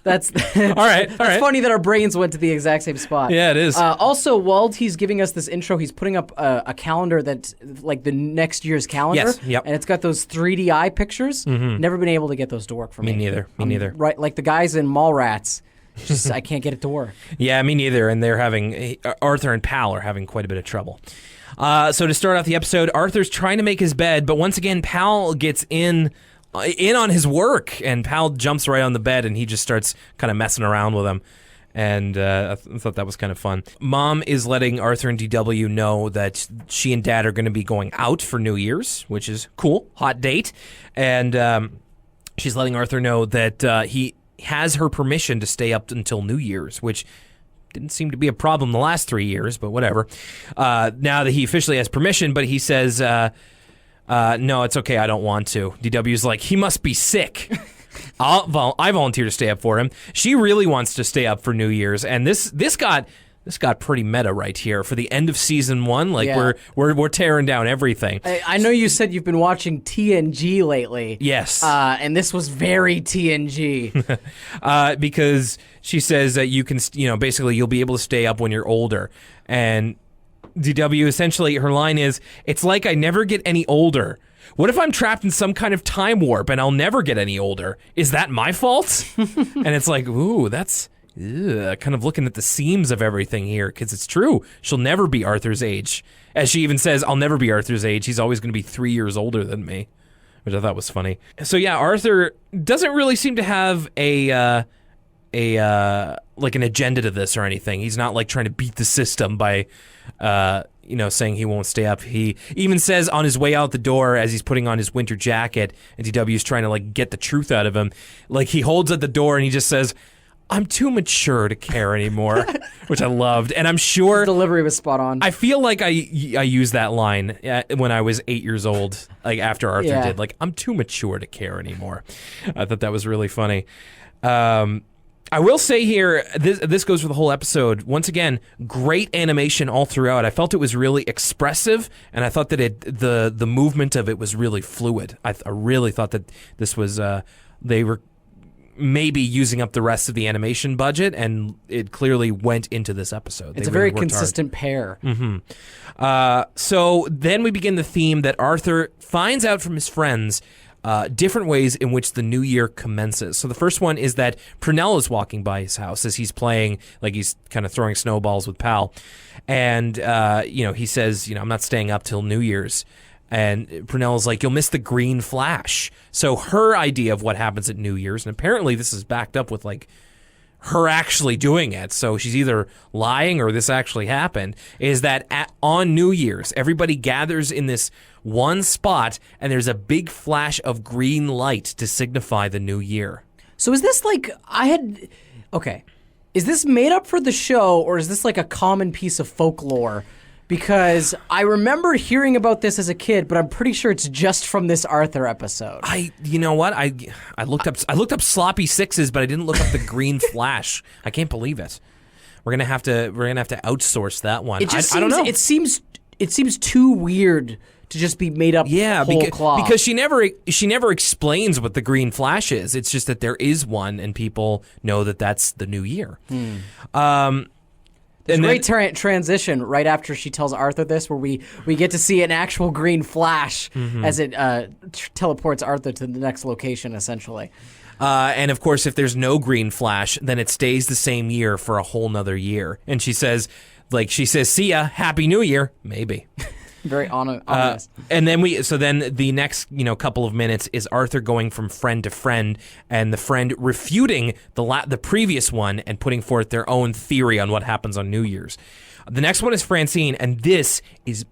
That's all right. That's funny that our brains went to the exact same spot. Yeah, it is. Also, while he's giving us this intro, he's putting up a calendar that's like the next year's calendar. Yes, yep. And it's got those 3D eye pictures. Mm-hmm. Never been able to get those to work for me. Me neither. Right, like the guys in Mallrats. Just I can't get it to work. Yeah, me neither. And they're having Arthur and Pal are having quite a bit of trouble. So to start off the episode, Arthur's trying to make his bed, but once again, Pal gets in on his work, and Pal jumps right on the bed, and he just starts kind of messing around with him. And I thought that was kind of fun. Mom is letting Arthur and DW know that she and Dad are going to be going out for New Year's, which is cool, hot date. And she's letting Arthur know that he has her permission to stay up until New Year's, which didn't seem to be a problem the last 3 years, but whatever. Now that he officially has permission, but he says, no, it's okay, I don't want to. DW's like, he must be sick. I volunteer to stay up for him. She really wants to stay up for New Year's, and this got pretty meta right here for the end of season 1. Like we're tearing down everything. I know you said you've been watching TNG lately. Yes. And this was very TNG. Because she says that you can, basically you'll be able to stay up when you're older. And DW, essentially, her line is, "It's like I never get any older. What if I'm trapped in some kind of time warp and I'll never get any older? Is that my fault?" And it's like, ooh, that's kind of looking at the seams of everything here, because it's true. She'll never be Arthur's age. As she even says, "I'll never be Arthur's age. He's always going to be 3 years older than me," which I thought was funny. So yeah, Arthur doesn't really seem to have a like an agenda to this or anything. He's not like trying to beat the system by saying he won't stay up. He even says on his way out the door, as he's putting on his winter jacket, and DW's trying to like get the truth out of him, like he holds at the door and he just says, "I'm too mature to care anymore," which I loved. And I'm sure His delivery was spot on. I feel like I used that line when I was 8 years old, like after Arthur did, like, "I'm too mature to care anymore." I thought that was really funny. I will say here, this goes for the whole episode. Once again, great animation all throughout. I felt it was really expressive, and I thought that the movement of it was really fluid. I really thought that this was they were maybe using up the rest of the animation budget, and it clearly went into this episode. It's a very consistent pair. So then we begin the theme that Arthur finds out from his friends different ways in which the new year commences. So the first one is that Prunell is walking by his house as he's playing, like he's kind of throwing snowballs with Pal. And, he says, "I'm not staying up till New Year's." And Prunell is like, "You'll miss the green flash." So her idea of what happens at New Year's, and apparently this is backed up with like her actually doing it, so she's either lying or this actually happened, is that on New Year's, everybody gathers in this one spot and there's a big flash of green light to signify the new year. So is this like, is this made up for the show, or is this like a common piece of folklore? Because I remember hearing about this as a kid, but I'm pretty sure it's just from this Arthur episode. You know what? I looked up sloppy sixes, but I didn't look up the green flash. I can't believe it. We're gonna have to outsource that one. I don't know. It seems too weird to just be made up. Yeah, cloth. because she never explains what the green flash is. It's just that there is one, and people know that that's the new year. There's a great transition right after she tells Arthur this, where we get to see an actual green flash as it teleports Arthur to the next location, essentially. And of course, if there's no green flash, then it stays the same year for a whole nother year. And she says, "See ya, Happy New Year." Maybe. Very ominous. And then then the next couple of minutes is Arthur going from friend to friend, and the friend refuting the previous one and putting forth their own theory on what happens on New Year's. The next one is Francine, and this is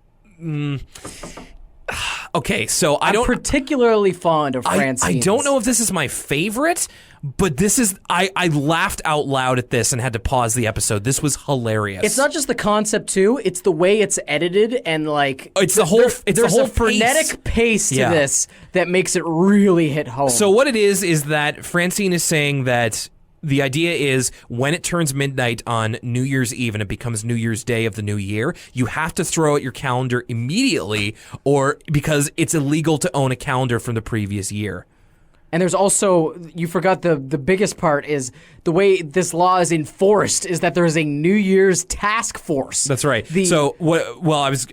okay. So I'm particularly fond of Francine. I don't know if this is my favorite, but this is I laughed out loud at this and had to pause the episode. This was hilarious. It's not just the concept too; it's the way it's edited, and like there's a frenetic pace to this that makes it really hit home. So what it is that Francine is saying that the idea is when it turns midnight on New Year's Eve and it becomes New Year's Day of the new year, you have to throw out your calendar immediately, or because it's illegal to own a calendar from the previous year. And there's also, you forgot the biggest part is the way this law is enforced is that there is a New Year's task force. That's right. I was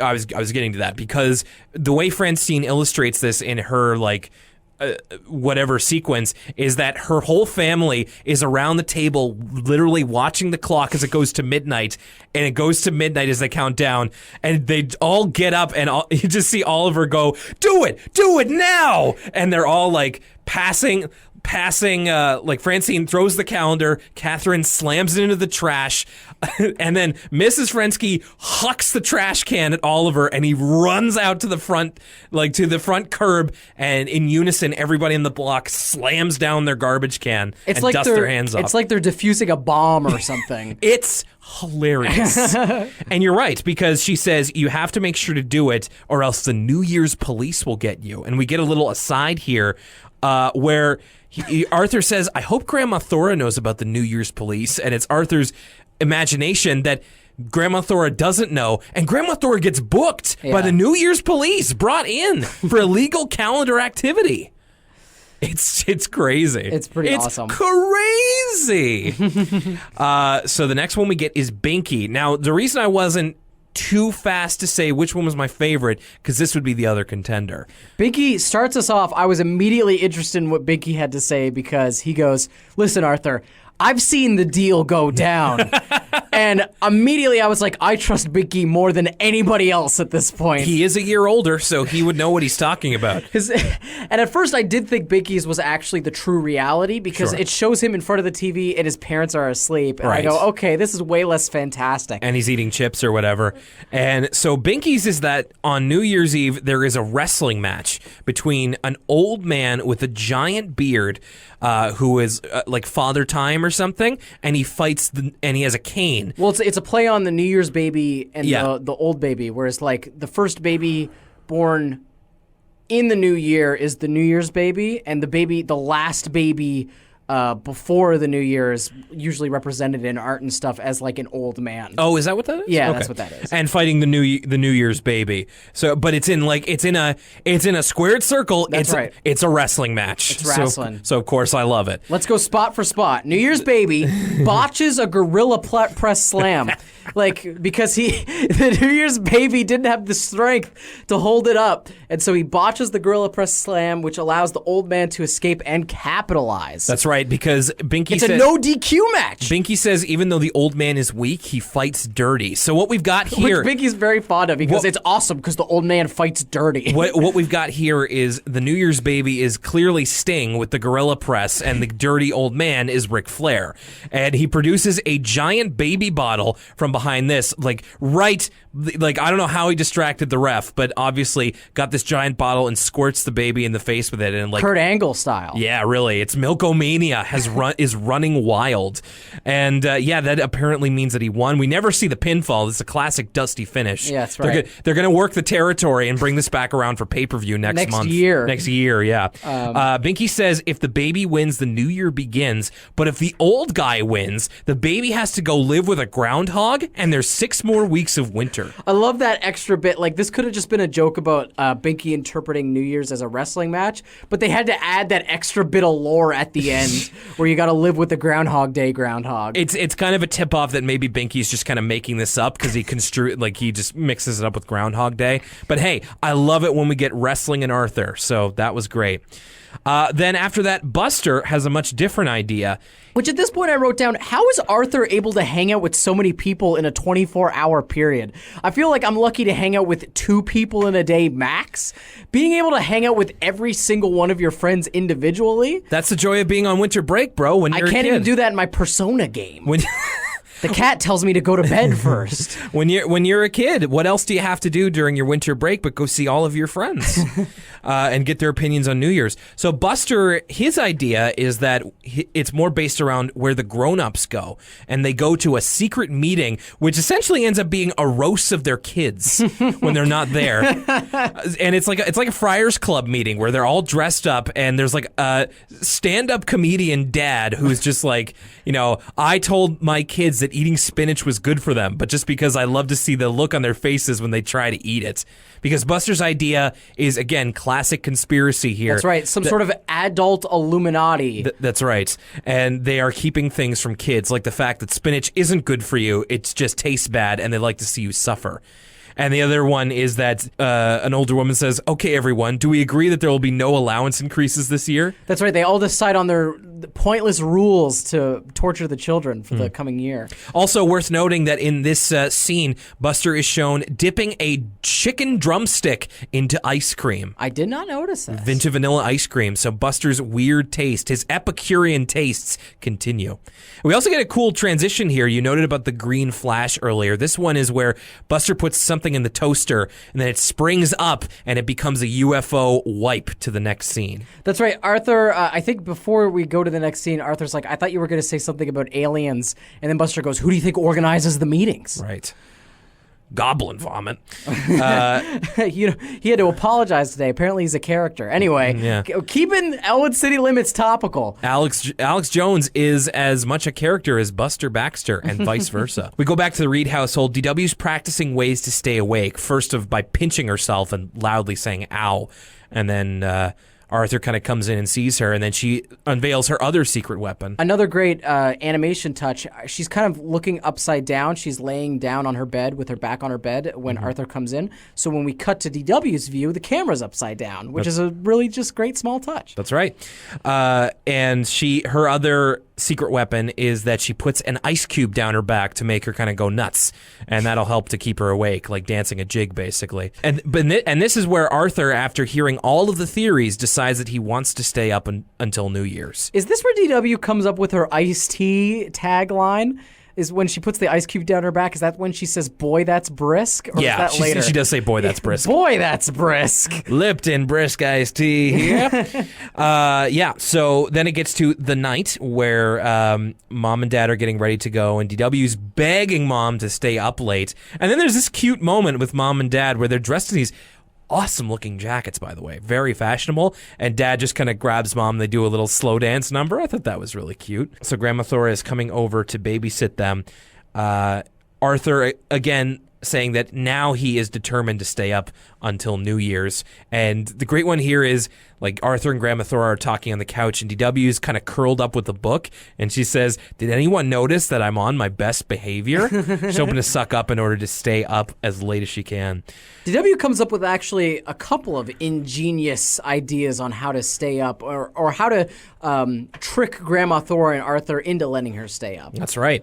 getting to that because the way Francine illustrates this in her whatever sequence is that her whole family is around the table literally watching the clock as it goes to midnight, and it goes to midnight as they count down, and they all get up, and you just see Oliver go, do it now, and they're all like passing, like Francine throws the calendar, Catherine slams it into the trash, and then Mrs. Frensky hucks the trash can at Oliver, and he runs out to the front, to the front curb, and in unison, everybody in the block slams down their garbage can and dusts their hands off. It's like they're defusing a bomb or something. It's hilarious. And you're right, because she says you have to make sure to do it or else the New Year's police will get you. And we get a little aside here where Arthur says, I hope Grandma Thora knows about the New Year's police. And it's Arthur's imagination that Grandma Thora doesn't know. And Grandma Thora gets booked by the New Year's police, brought in for illegal calendar activity. It's crazy. It's pretty awesome. Crazy. So the next one we get is Binky. Now, the reason I wasn't too fast to say which one was my favorite because this would be the other contender. Binky starts us off. I was immediately interested in what Binky had to say because he goes, listen, Arthur, I've seen the deal go down. And immediately I was like, I trust Binky more than anybody else at this point. He is a year older, so he would know what he's talking about. And at first I did think Binky's was actually the true reality because it shows him in front of the TV and his parents are asleep. And I go, okay, this is way less fantastic. And he's eating chips or whatever. And so Binky's is that on New Year's Eve, there is a wrestling match between an old man with a giant beard who is like Father Time or something, and he fights and he has a cane. Well, it's a play on the New Year's baby and the old baby, whereas like the first baby born in the new year is the New Year's baby, and the last baby before the New Year is usually represented in art and stuff as like an old man. Oh, is that what that is? Yeah, that's what that is. And fighting the New Year's baby. So, but it's in a squared circle. That's right. It's a wrestling match. It's wrestling. So of course I love it. Let's go spot for spot. New Year's baby botches a gorilla press slam. Like, because the New Year's baby didn't have the strength to hold it up. And so he botches the gorilla press slam, which allows the old man to escape and capitalize. That's right, because Binky says... It's a no DQ match. Binky says even though the old man is weak, he fights dirty. So what we've got here... Which Binky's very fond of because it's awesome because the old man fights dirty. What we've got here is the New Year's baby is clearly Sting with the gorilla press, and the dirty old man is Ric Flair. And he produces a giant baby bottle from behind this, like I don't know how he distracted the ref, but obviously got this giant bottle and squirts the baby in the face with it, and like Kurt Angle style. Yeah, really, it's Milkomania is running wild, and that apparently means that he won. We never see the pinfall. It's a classic Dusty finish. Yeah, that's right. They're gonna work the territory and bring this back around for pay-per-view next month. Next year, yeah. Binky says if the baby wins, the new year begins, but if the old guy wins, the baby has to go live with a groundhog, and there's 6 more weeks of winter. I love that extra bit. Like, this could have just been a joke about Binky interpreting New Year's as a wrestling match, but they had to add that extra bit of lore at the end where you got to live with the Groundhog Day groundhog. It's kind of a tip-off that maybe Binky's just kind of making this up because he just mixes it up with Groundhog Day. But hey, I love it when we get wrestling in Arthur, so that was great. Then after that, Buster has a much different idea. Which at this point I wrote down, how is Arthur able to hang out with so many people in a 24-hour period? I feel like I'm lucky to hang out with 2 people in a day max. Being able to hang out with every single one of your friends individually. That's the joy of being on winter break, bro, when you're a kid. I can't even do that in my Persona game. The cat tells me to go to bed first. When you're a kid, what else do you have to do during your winter break but go see all of your friends and get their opinions on New Year's? So Buster, his idea is that it's more based around where the grown-ups go, and they go to a secret meeting, which essentially ends up being a roast of their kids when they're not there. And it's like a Friars Club meeting where they're all dressed up, and there's like a stand-up comedian dad who's just like, I told my kids that eating spinach was good for them, but just because I love to see the look on their faces when they try to eat it. Because Buster's idea is, again, classic conspiracy here. That's right. Some sort of adult Illuminati. That's right. And they are keeping things from kids, like the fact that spinach isn't good for you. It just tastes bad, and they like to see you suffer. And the other one is that an older woman says, okay, everyone, do we agree that there will be no allowance increases this year? That's right. They all decide on their pointless rules to torture the children for the coming year. Also worth noting that in this scene, Buster is shown dipping a chicken drumstick into ice cream. I did not notice that. Into vanilla ice cream. So Buster's weird taste, his Epicurean tastes continue. We also get a cool transition here. You noted about the green flash earlier. This one is where Buster puts something in the toaster, and then it springs up, and it becomes a UFO wipe to the next scene. That's right. Arthur, I think before we go to the next scene, Arthur's like, I thought you were going to say something about aliens, and then Buster goes, who do you think organizes the meetings? Right. Goblin vomit. He had to apologize today. Apparently he's a character. Anyway, keeping Elwood City Limits topical. Alex Jones is as much a character as Buster Baxter, and vice versa. We go back to the Reed household. DW's practicing ways to stay awake. First by pinching herself and loudly saying, ow. And then Arthur kind of comes in and sees her, and then she unveils her other secret weapon. Another great animation touch. She's kind of looking upside down. She's laying down on her bed with her back on her bed when Arthur comes in. So when we cut to DW's view, the camera's upside down, which is a really just great small touch. That's right. And her other secret weapon is that she puts an ice cube down her back to make her kind of go nuts, and that'll help to keep her awake, like dancing a jig, basically. And this is where Arthur, after hearing all of the theories, decides that he wants to stay up until New Year's. Is this where DW comes up with her iced tea tagline? Is when she puts the ice cube down her back? Is that when she says, "Boy, that's brisk"? Or Yeah, is that later? she does say, "Boy, that's brisk." Boy, that's brisk. Lipton brisk iced tea. Yeah. So then it gets to the night where Mom and Dad are getting ready to go, and DW's begging Mom to stay up late. And then there's this cute moment with Mom and Dad where they're dressed in these awesome looking jackets, by the way, very fashionable, and Dad just kind of grabs Mom. They do a little slow dance number. I thought that was really cute. So Grandma Thora is coming over to babysit them. Arthur again saying that now he is determined to stay up until New Year's. And the great one here is, like, Arthur and Grandma Thora are talking on the couch, and DW is kind of curled up with a book, and she says, "Did anyone notice that I'm on my best behavior?" She's hoping to suck up in order to stay up as late as she can. DW comes up with actually a couple of ingenious ideas on how to stay up, or how to trick Grandma Thora and Arthur into letting her stay up. That's right.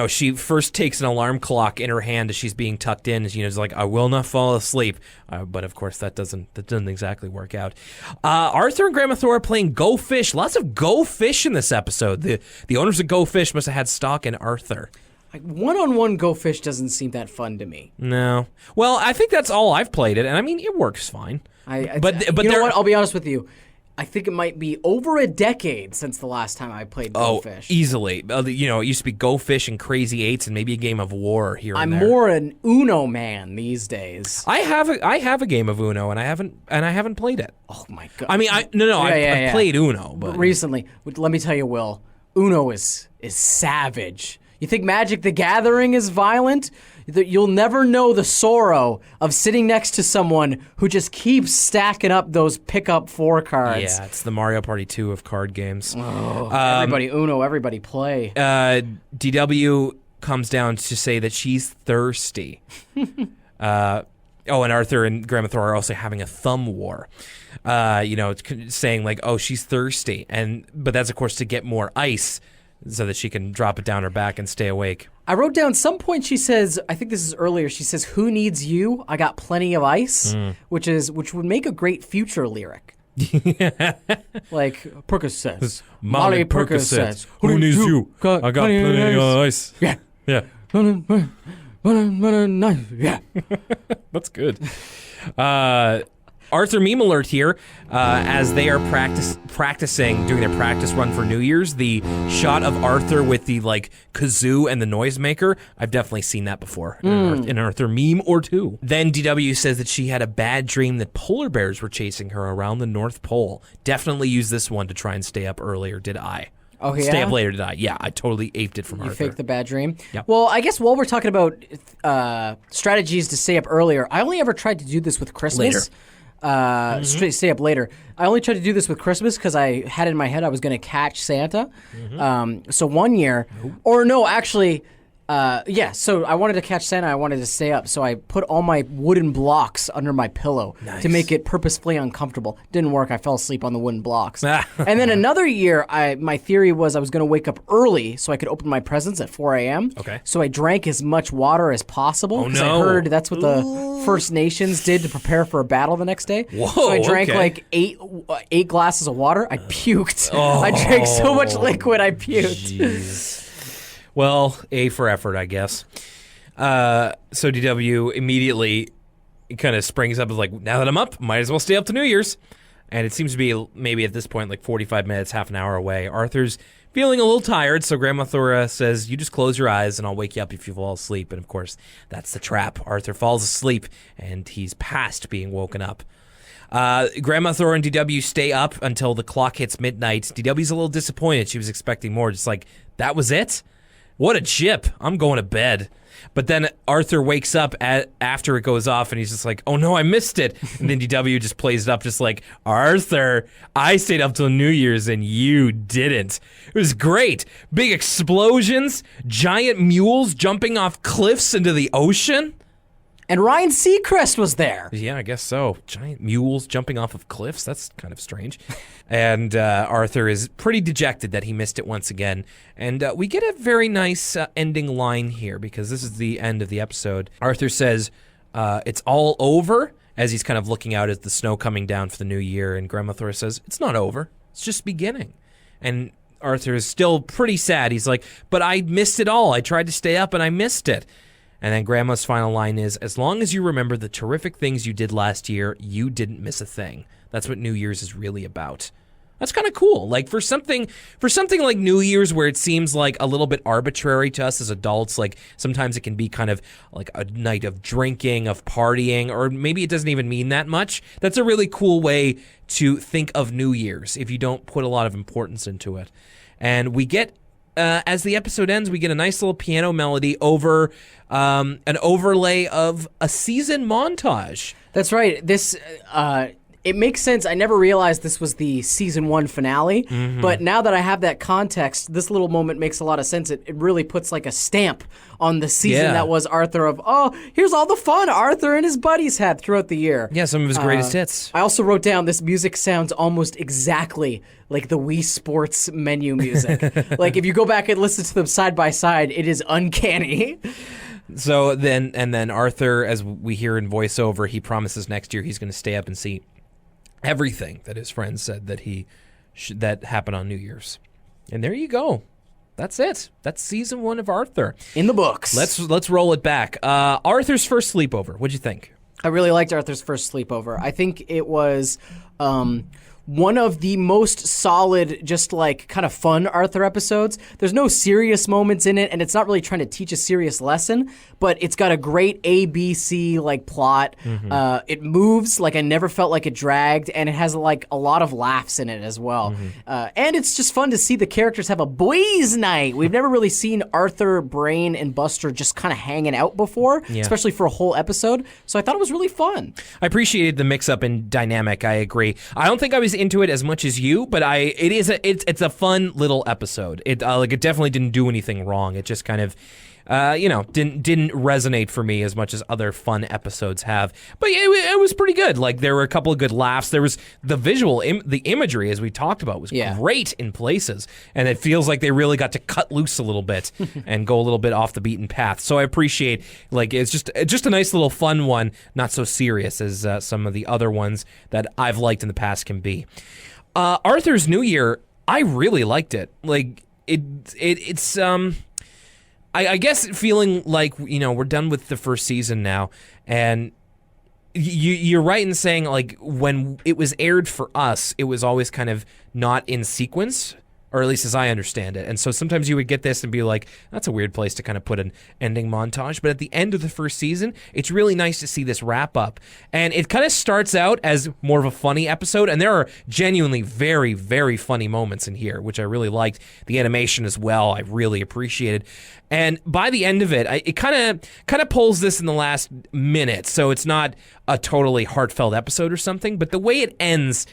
She first takes an alarm clock in her hand as she's being tucked in, and she's like, "I will not fall asleep." But of course, that doesn't exactly work out. Arthur and Grandma Thora are playing Go Fish. Lots of Go Fish in this episode. The owners of Go Fish must have had stock in Arthur. Like, one-on-one Go Fish doesn't seem that fun to me. No. Well, I think that's all I've played it, and I mean, it works fine. But you know what? I'll be honest with you. I think it might be over a decade since the last time I played Go Fish. Easily. It used to be Go Fish and Crazy Eights and maybe a game of War here and there. I'm more an Uno man these days. I have a game of Uno, and I haven't played it. Oh my god! I mean, I've played Uno, but recently. Let me tell you, Will, Uno is savage. You think Magic the Gathering is violent? You'll never know the sorrow of sitting next to someone who just keeps stacking up those pick-up 4 cards. Yeah, it's the Mario Party 2 of card games. Oh, everybody Uno, everybody play. DW comes down to say that she's thirsty. And Arthur and Grandma Thora are also having a thumb war. Saying like, "Oh, she's thirsty," but that's of course to get more ice, so that she can drop it down her back and stay awake. I wrote down some point she says, I think this is earlier, she says, "Who needs you? I got plenty of ice," which would make a great future lyric. Like Percocets. Molly Percocets. Who needs you? I got plenty of ice. Yeah. Yeah. Yeah. That's good. Arthur meme alert here, as they are practicing, doing their practice run for New Year's. The shot of Arthur with the kazoo and the noisemaker, I've definitely seen that before in an Arthur meme or two. Then DW says that she had a bad dream that polar bears were chasing her around the North Pole. Definitely use this one to try and stay up earlier, did I? Oh, yeah? Stay up later, did I? Yeah, I totally aped it from Arthur. You faked the bad dream? Yep. Well, I guess while we're talking about strategies to stay up earlier, I only ever tried to do this with Christmas. Stay up later. I only tried to do this with Christmas because I had in my head I was going to catch Santa. So one year, so I wanted to catch Santa. I wanted to stay up. So I put all my wooden blocks under my pillow to make it purposefully uncomfortable. Didn't work. I fell asleep on the wooden blocks. And then another year, my theory was I was going to wake up early so I could open my presents at 4 a.m. Okay. So I drank as much water as possible because I heard that's what the First Nations did to prepare for a battle the next day. Whoa, so I drank like eight glasses of water. I puked. I drank so much liquid, I puked. Jeez. Well, A for effort, I guess. So DW immediately kind of springs up as like, now that I'm up, might as well stay up to New Year's. And it seems to be maybe at this point like 45 minutes, half an hour away. Arthur's feeling a little tired, so Grandma Thora says, "You just close your eyes and I'll wake you up if you fall asleep." And of course, that's the trap. Arthur falls asleep and he's past being woken up. Grandma Thora and DW stay up until the clock hits midnight. DW's a little disappointed. She was expecting more. Just like, that was it? What a chip. I'm going to bed. But then Arthur wakes up after it goes off, and he's just like, oh no, I missed it. And then DW just plays it up just like, Arthur, I stayed up till New Year's and you didn't. It was great. Big explosions, giant mules jumping off cliffs into the ocean. And Ryan Seacrest was there. Yeah, I guess so. Giant mules jumping off of cliffs. That's kind of strange. And Arthur is pretty dejected that he missed it once again. And we get a very nice ending line here because this is the end of the episode. Arthur says, it's all over, as he's kind of looking out at the snow coming down for the new year. And Grandma Thor says, it's not over. It's just beginning. And Arthur is still pretty sad. He's like, but I missed it all. I tried to stay up and I missed it. And then Grandma's final line is, as long as you remember the terrific things you did last year, you didn't miss a thing. That's what New Year's is really about. That's kind of cool. Like for something like New Year's where it seems like a little bit arbitrary to us as adults, like sometimes it can be kind of like a night of drinking, of partying, or maybe it doesn't even mean that much. That's a really cool way to think of New Year's if you don't put a lot of importance into it. And we get as the episode ends, we get a nice little piano melody over an overlay of a season montage. That's right. This it makes sense. I never realized this was the season 1 finale, but now that I have that context, this little moment makes a lot of sense. It really puts like a stamp on the season that was Arthur of, oh, here's all the fun Arthur and his buddies had throughout the year. Yeah, some of his greatest hits. I also wrote down this music sounds almost exactly like the Wii Sports menu music. Like if you go back and listen to them side by side, it is uncanny. So then Arthur, as we hear in voiceover, he promises next year he's going to stay up and see everything that his friends said that that happened on New Year's. And there you go. That's it. That's season 1 of Arthur. In the books. Let's roll it back. Arthur's first sleepover. What'd you think? I really liked Arthur's first sleepover. I think it was one of the most solid, just like kind of fun Arthur episodes. There's no serious moments in it, and it's not really trying to teach a serious lesson, but it's got a great ABC like plot. It moves, like I never felt like it dragged, and it has like a lot of laughs in it as well. And it's just fun to see the characters have a boys' night. We've never really seen Arthur, Brain, and Buster just kind of hanging out before, especially for a whole episode. So I thought it was really fun. I appreciated the mix-up and dynamic. I agree. I don't think I was into it as much as you, but it's a fun little episode. It definitely didn't do anything wrong. It just kind of didn't resonate for me as much as other fun episodes have. But it was pretty good. Like there were a couple of good laughs. There was the visual, the imagery as we talked about was great in places, and it feels like they really got to cut loose a little bit and go a little bit off the beaten path. So I appreciate it's just a nice little fun one, not so serious as some of the other ones that I've liked in the past can be. Arthur's New Year, I really liked it. Like it's I guess feeling like, we're done with the first season now, and you're right in saying, like, when it was aired for us, it was always kind of not in sequence, or at least as I understand it. And so sometimes you would get this and be like, that's a weird place to kind of put an ending montage. But at the end of the first season, it's really nice to see this wrap up. And it kind of starts out as more of a funny episode, and there are genuinely very, very funny moments in here, which I really liked. The animation as well, I really appreciated. And by the end of it, it kind of pulls this in the last minute, so it's not a totally heartfelt episode or something, but the way it ends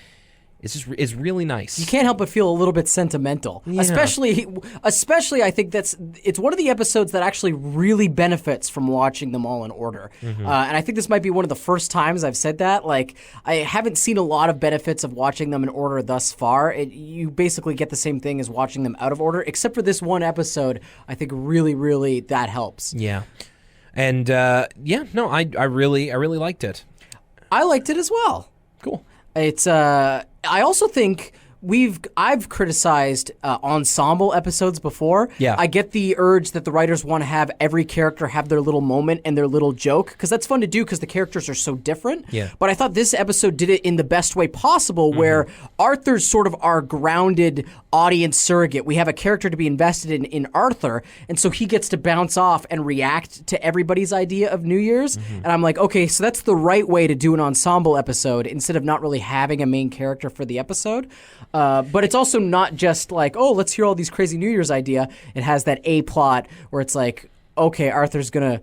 is really nice. You can't help but feel a little bit sentimental. Yeah. Especially I think it's one of the episodes that actually really benefits from watching them all in order. And I think this might be one of the first times I've said that. Like, I haven't seen a lot of benefits of watching them in order thus far. You basically get the same thing as watching them out of order, except for this one episode. I think really, really that helps. Yeah. And I really liked it. I liked it as well. Cool. It's I also think I've criticized ensemble episodes before. Yeah. I get the urge that the writers want to have every character have their little moment and their little joke, because that's fun to do because the characters are so different. Yeah. But I thought this episode did it in the best way possible, where Arthur's sort of our grounded audience surrogate. We have a character to be invested in Arthur, and so he gets to bounce off and react to everybody's idea of New Year's. And I'm like, okay, so that's the right way to do an ensemble episode instead of not really having a main character for the episode. But it's also not just like, oh, let's hear all these crazy New Year's idea. It has that A plot where it's like, okay, Arthur's gonna.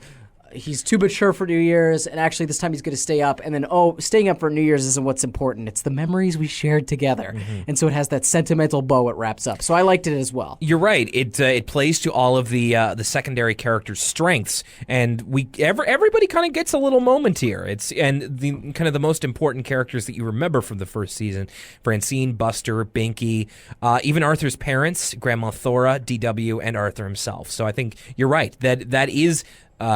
He's too mature for New Year's, and actually this time he's going to stay up. And then, staying up for New Year's isn't what's important. It's the memories we shared together. And so it has that sentimental bow it wraps up. So I liked it as well. You're right. It plays to all of the secondary characters' strengths, and everybody kind of gets a little moment here. And the kind of the most important characters that you remember from the first season: Francine, Buster, Binky, even Arthur's parents, Grandma Thora, DW, and Arthur himself. So I think you're right. That is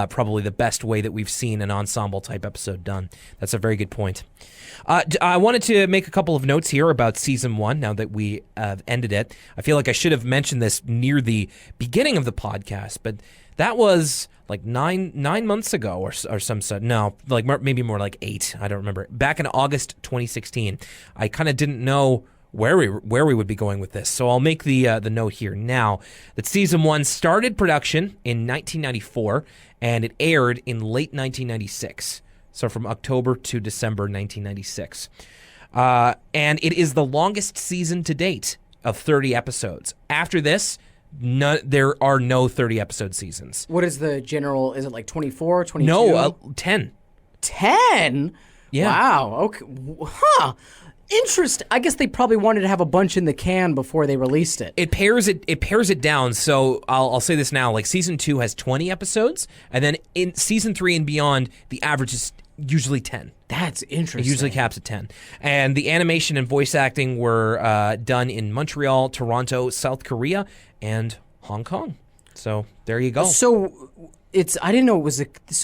probably the best way that we've seen an ensemble-type episode done. That's a very good point. I wanted to make a couple of notes here about Season 1, now that we have ended it. I feel like I should have mentioned this near the beginning of the podcast, but that was like nine months ago or some such. No, like maybe more like 8. I don't remember. Back in August 2016. I kind of didn't know where we would be going with this. So I'll make the note here now that Season 1 started production in 1994, and it aired in late 1996. So from October to December 1996. And it is the longest season to date of 30 episodes. After this, there are no 30-episode seasons. What is the general, is it like 24, 22? No, 10. 10? Yeah. Wow, okay. Huh. Interesting. I guess they probably wanted to have a bunch in the can before they released it. It pares it down. So I'll say this now: like Season 2 has 20 episodes, and then in Season 3 and beyond, the average is usually 10. That's interesting. It usually caps at 10. And the animation and voice acting were done in Montreal, Toronto, South Korea, and Hong Kong. So there you go. So I didn't know it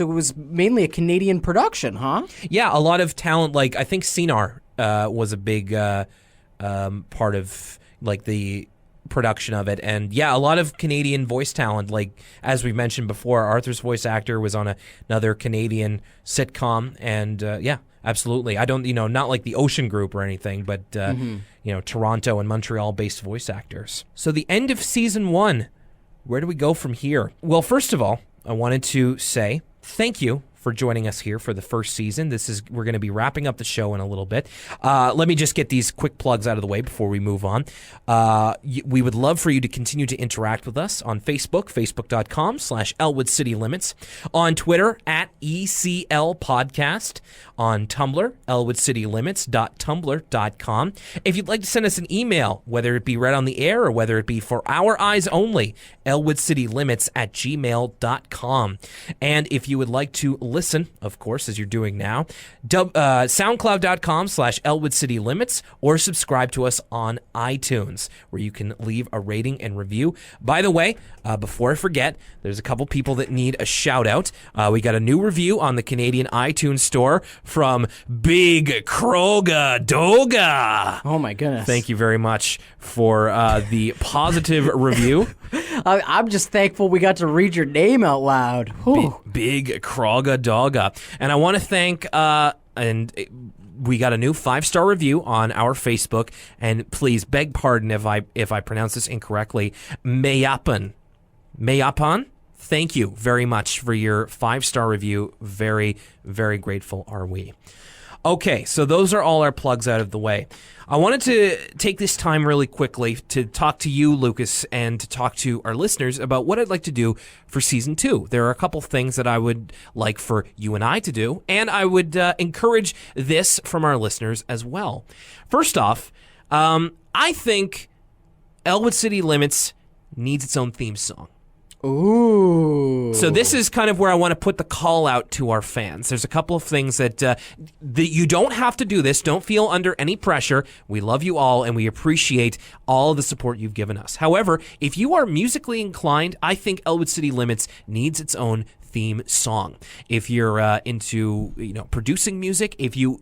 was mainly a Canadian production, huh? Yeah, a lot of talent. Like I think Cinar was a big part of like the production of it, and yeah, a lot of Canadian voice talent. Like as we mentioned before, Arthur's voice actor was on another Canadian sitcom, and yeah, absolutely. I don't, not like the Ocean Group or anything, but Toronto and Montreal-based voice actors. So the end of Season 1. Where do we go from here? Well, first of all, I wanted to say thank you for joining us here for the first season. We're going to be wrapping up the show in a little bit. Let me just get these quick plugs out of the way before we move on. We would love for you to continue to interact with us on Facebook, facebook.com/Elwood City Limits, on Twitter @ECL Podcast, on Tumblr, elwoodcitylimits.tumblr.com. If you'd like to send us an email, whether it be read on the air or whether it be for our eyes only, elwoodcitylimits@gmail.com. And if you would like to listen, of course, as you're doing now, soundcloud.com/Elwood City Limits, or subscribe to us on iTunes, where you can leave a rating and review. By the way, before I forget, there's a couple people that need a shout out. We got a new review on the Canadian iTunes store from Big Kroga Doga. Oh my goodness. Thank you very much for the positive review. I'm just thankful we got to read your name out loud. Big Kroga Doga. And I want to thank, we got a new 5-star review on our Facebook, and please beg pardon if I pronounce this incorrectly. Mayapan. Thank you very much for your 5-star review. Very, very grateful are we. Okay, so those are all our plugs out of the way. I wanted to take this time really quickly to talk to you, Lucas, and to talk to our listeners about what I'd like to do for Season 2. There are a couple things that I would like for you and I to do, and I would encourage this from our listeners as well. First off, I think Elwood City Limits needs its own theme song. Ooh. So this is kind of where I want to put the call out to our fans. There's a couple of things that you don't have to do this. Don't feel under any pressure. We love you all, and we appreciate all of the support you've given us. However, if you are musically inclined, I think Elwood City Limits needs its own theme song. If you're into producing music, if you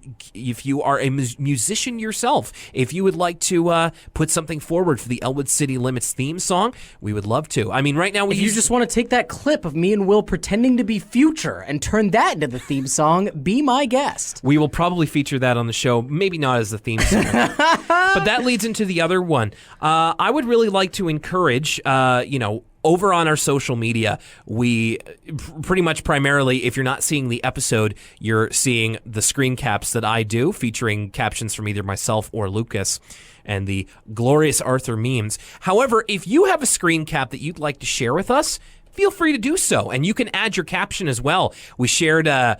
are a musician yourself, if you would like to put something forward for the Elwood City Limits theme song, we would love to. I mean, right now you just want to take that clip of me and Will pretending to be Future and turn that into the theme song, be my guest. We will probably feature that on the show, maybe not as the theme song. But that leads into the other one. I would really like to encourage, over on our social media, we pretty much primarily, if you're not seeing the episode, you're seeing the screen caps that I do, featuring captions from either myself or Lucas and the glorious Arthur memes. However, if you have a screen cap that you'd like to share with us, feel free to do so. And you can add your caption as well. We shared a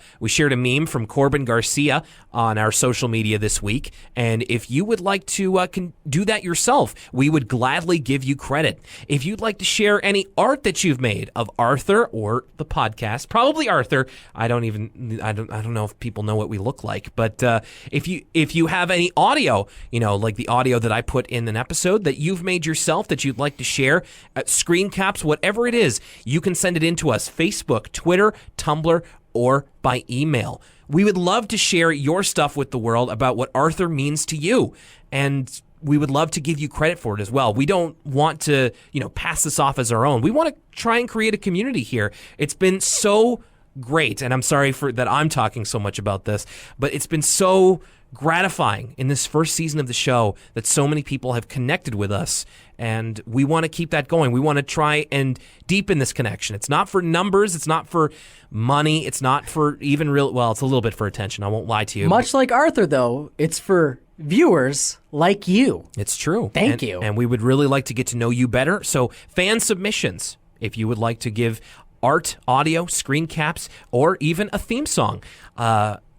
meme from Corbin Garcia on our social media this week. And if you would like to do that yourself, we would gladly give you credit. If you'd like to share any art that you've made of Arthur or the podcast, probably Arthur. I don't know if people know what we look like, but if you have any audio, like the audio that I put in an episode that you've made yourself that you'd like to share, screen caps, whatever it is, you can send it in to us, Facebook, Twitter, Tumblr, or by email. We would love to share your stuff with the world about what Arthur means to you, and we would love to give you credit for it as well. We don't want to, pass this off as our own. We want to try and create a community here. It's been so great, and I'm sorry that I'm talking so much about this, but it's been so gratifying in this first season of the show that so many people have connected with us, and we want to keep that going. We want to try and deepen this connection. It's not for numbers, it's not for money, it's not for even it's a little bit for attention, I won't lie to you. Much like Arthur, though, it's for viewers like you. It's true. Thank you. And we would really like to get to know you better. So fan submissions, if you would like to give art, audio, screen caps, or even a theme song,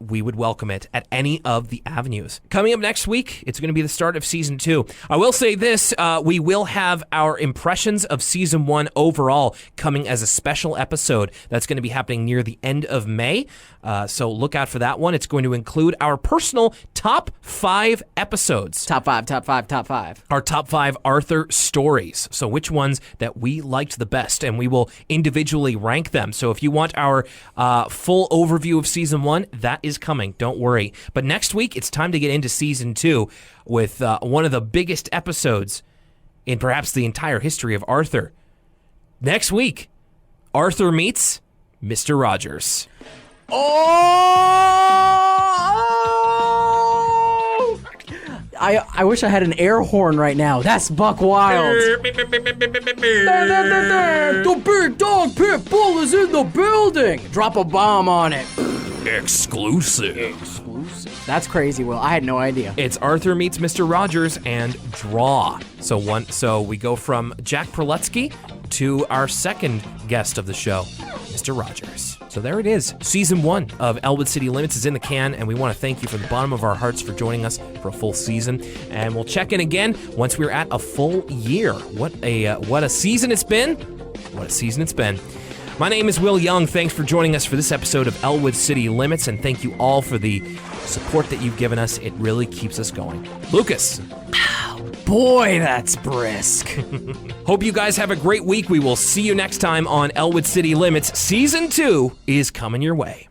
we would welcome it at any of the avenues. Coming up next week, it's going to be the start of Season 2. I will say this, we will have our impressions of Season 1 overall coming as a special episode. That's going to be happening near the end of May, so look out for that one. It's going to include our personal top 5 episodes. Top five. Our top 5 Arthur stories. So which ones that we liked the best, and we will individually rank them. So if you want our full overview of Season 1, that is coming. Don't worry. But next week, it's time to get into Season 2 with one of the biggest episodes in perhaps the entire history of Arthur. Next week, Arthur meets Mr. Rogers. Oh! I wish I had an air horn right now. That's Buck Wild. The big dog pit bull is in the building. Drop a bomb on it. Exclusive. That's crazy, Will. I had no idea. It's Arthur meets Mr. Rogers and Draw. So we go from Jack Prelutsky to our second guest of the show, Mr. Rogers. So there it is. Season 1 of Elwood City Limits is in the can, and we want to thank you from the bottom of our hearts for joining us for a full season. And we'll check in again once we're at a full year. What a season it's been. What a season it's been. My name is Will Young. Thanks for joining us for this episode of Elwood City Limits, and thank you all for the support that you've given us. It really keeps us going. Lucas. Boy, that's brisk. Hope you guys have a great week. We will see you next time on Elwood City Limits. Season 2 is coming your way.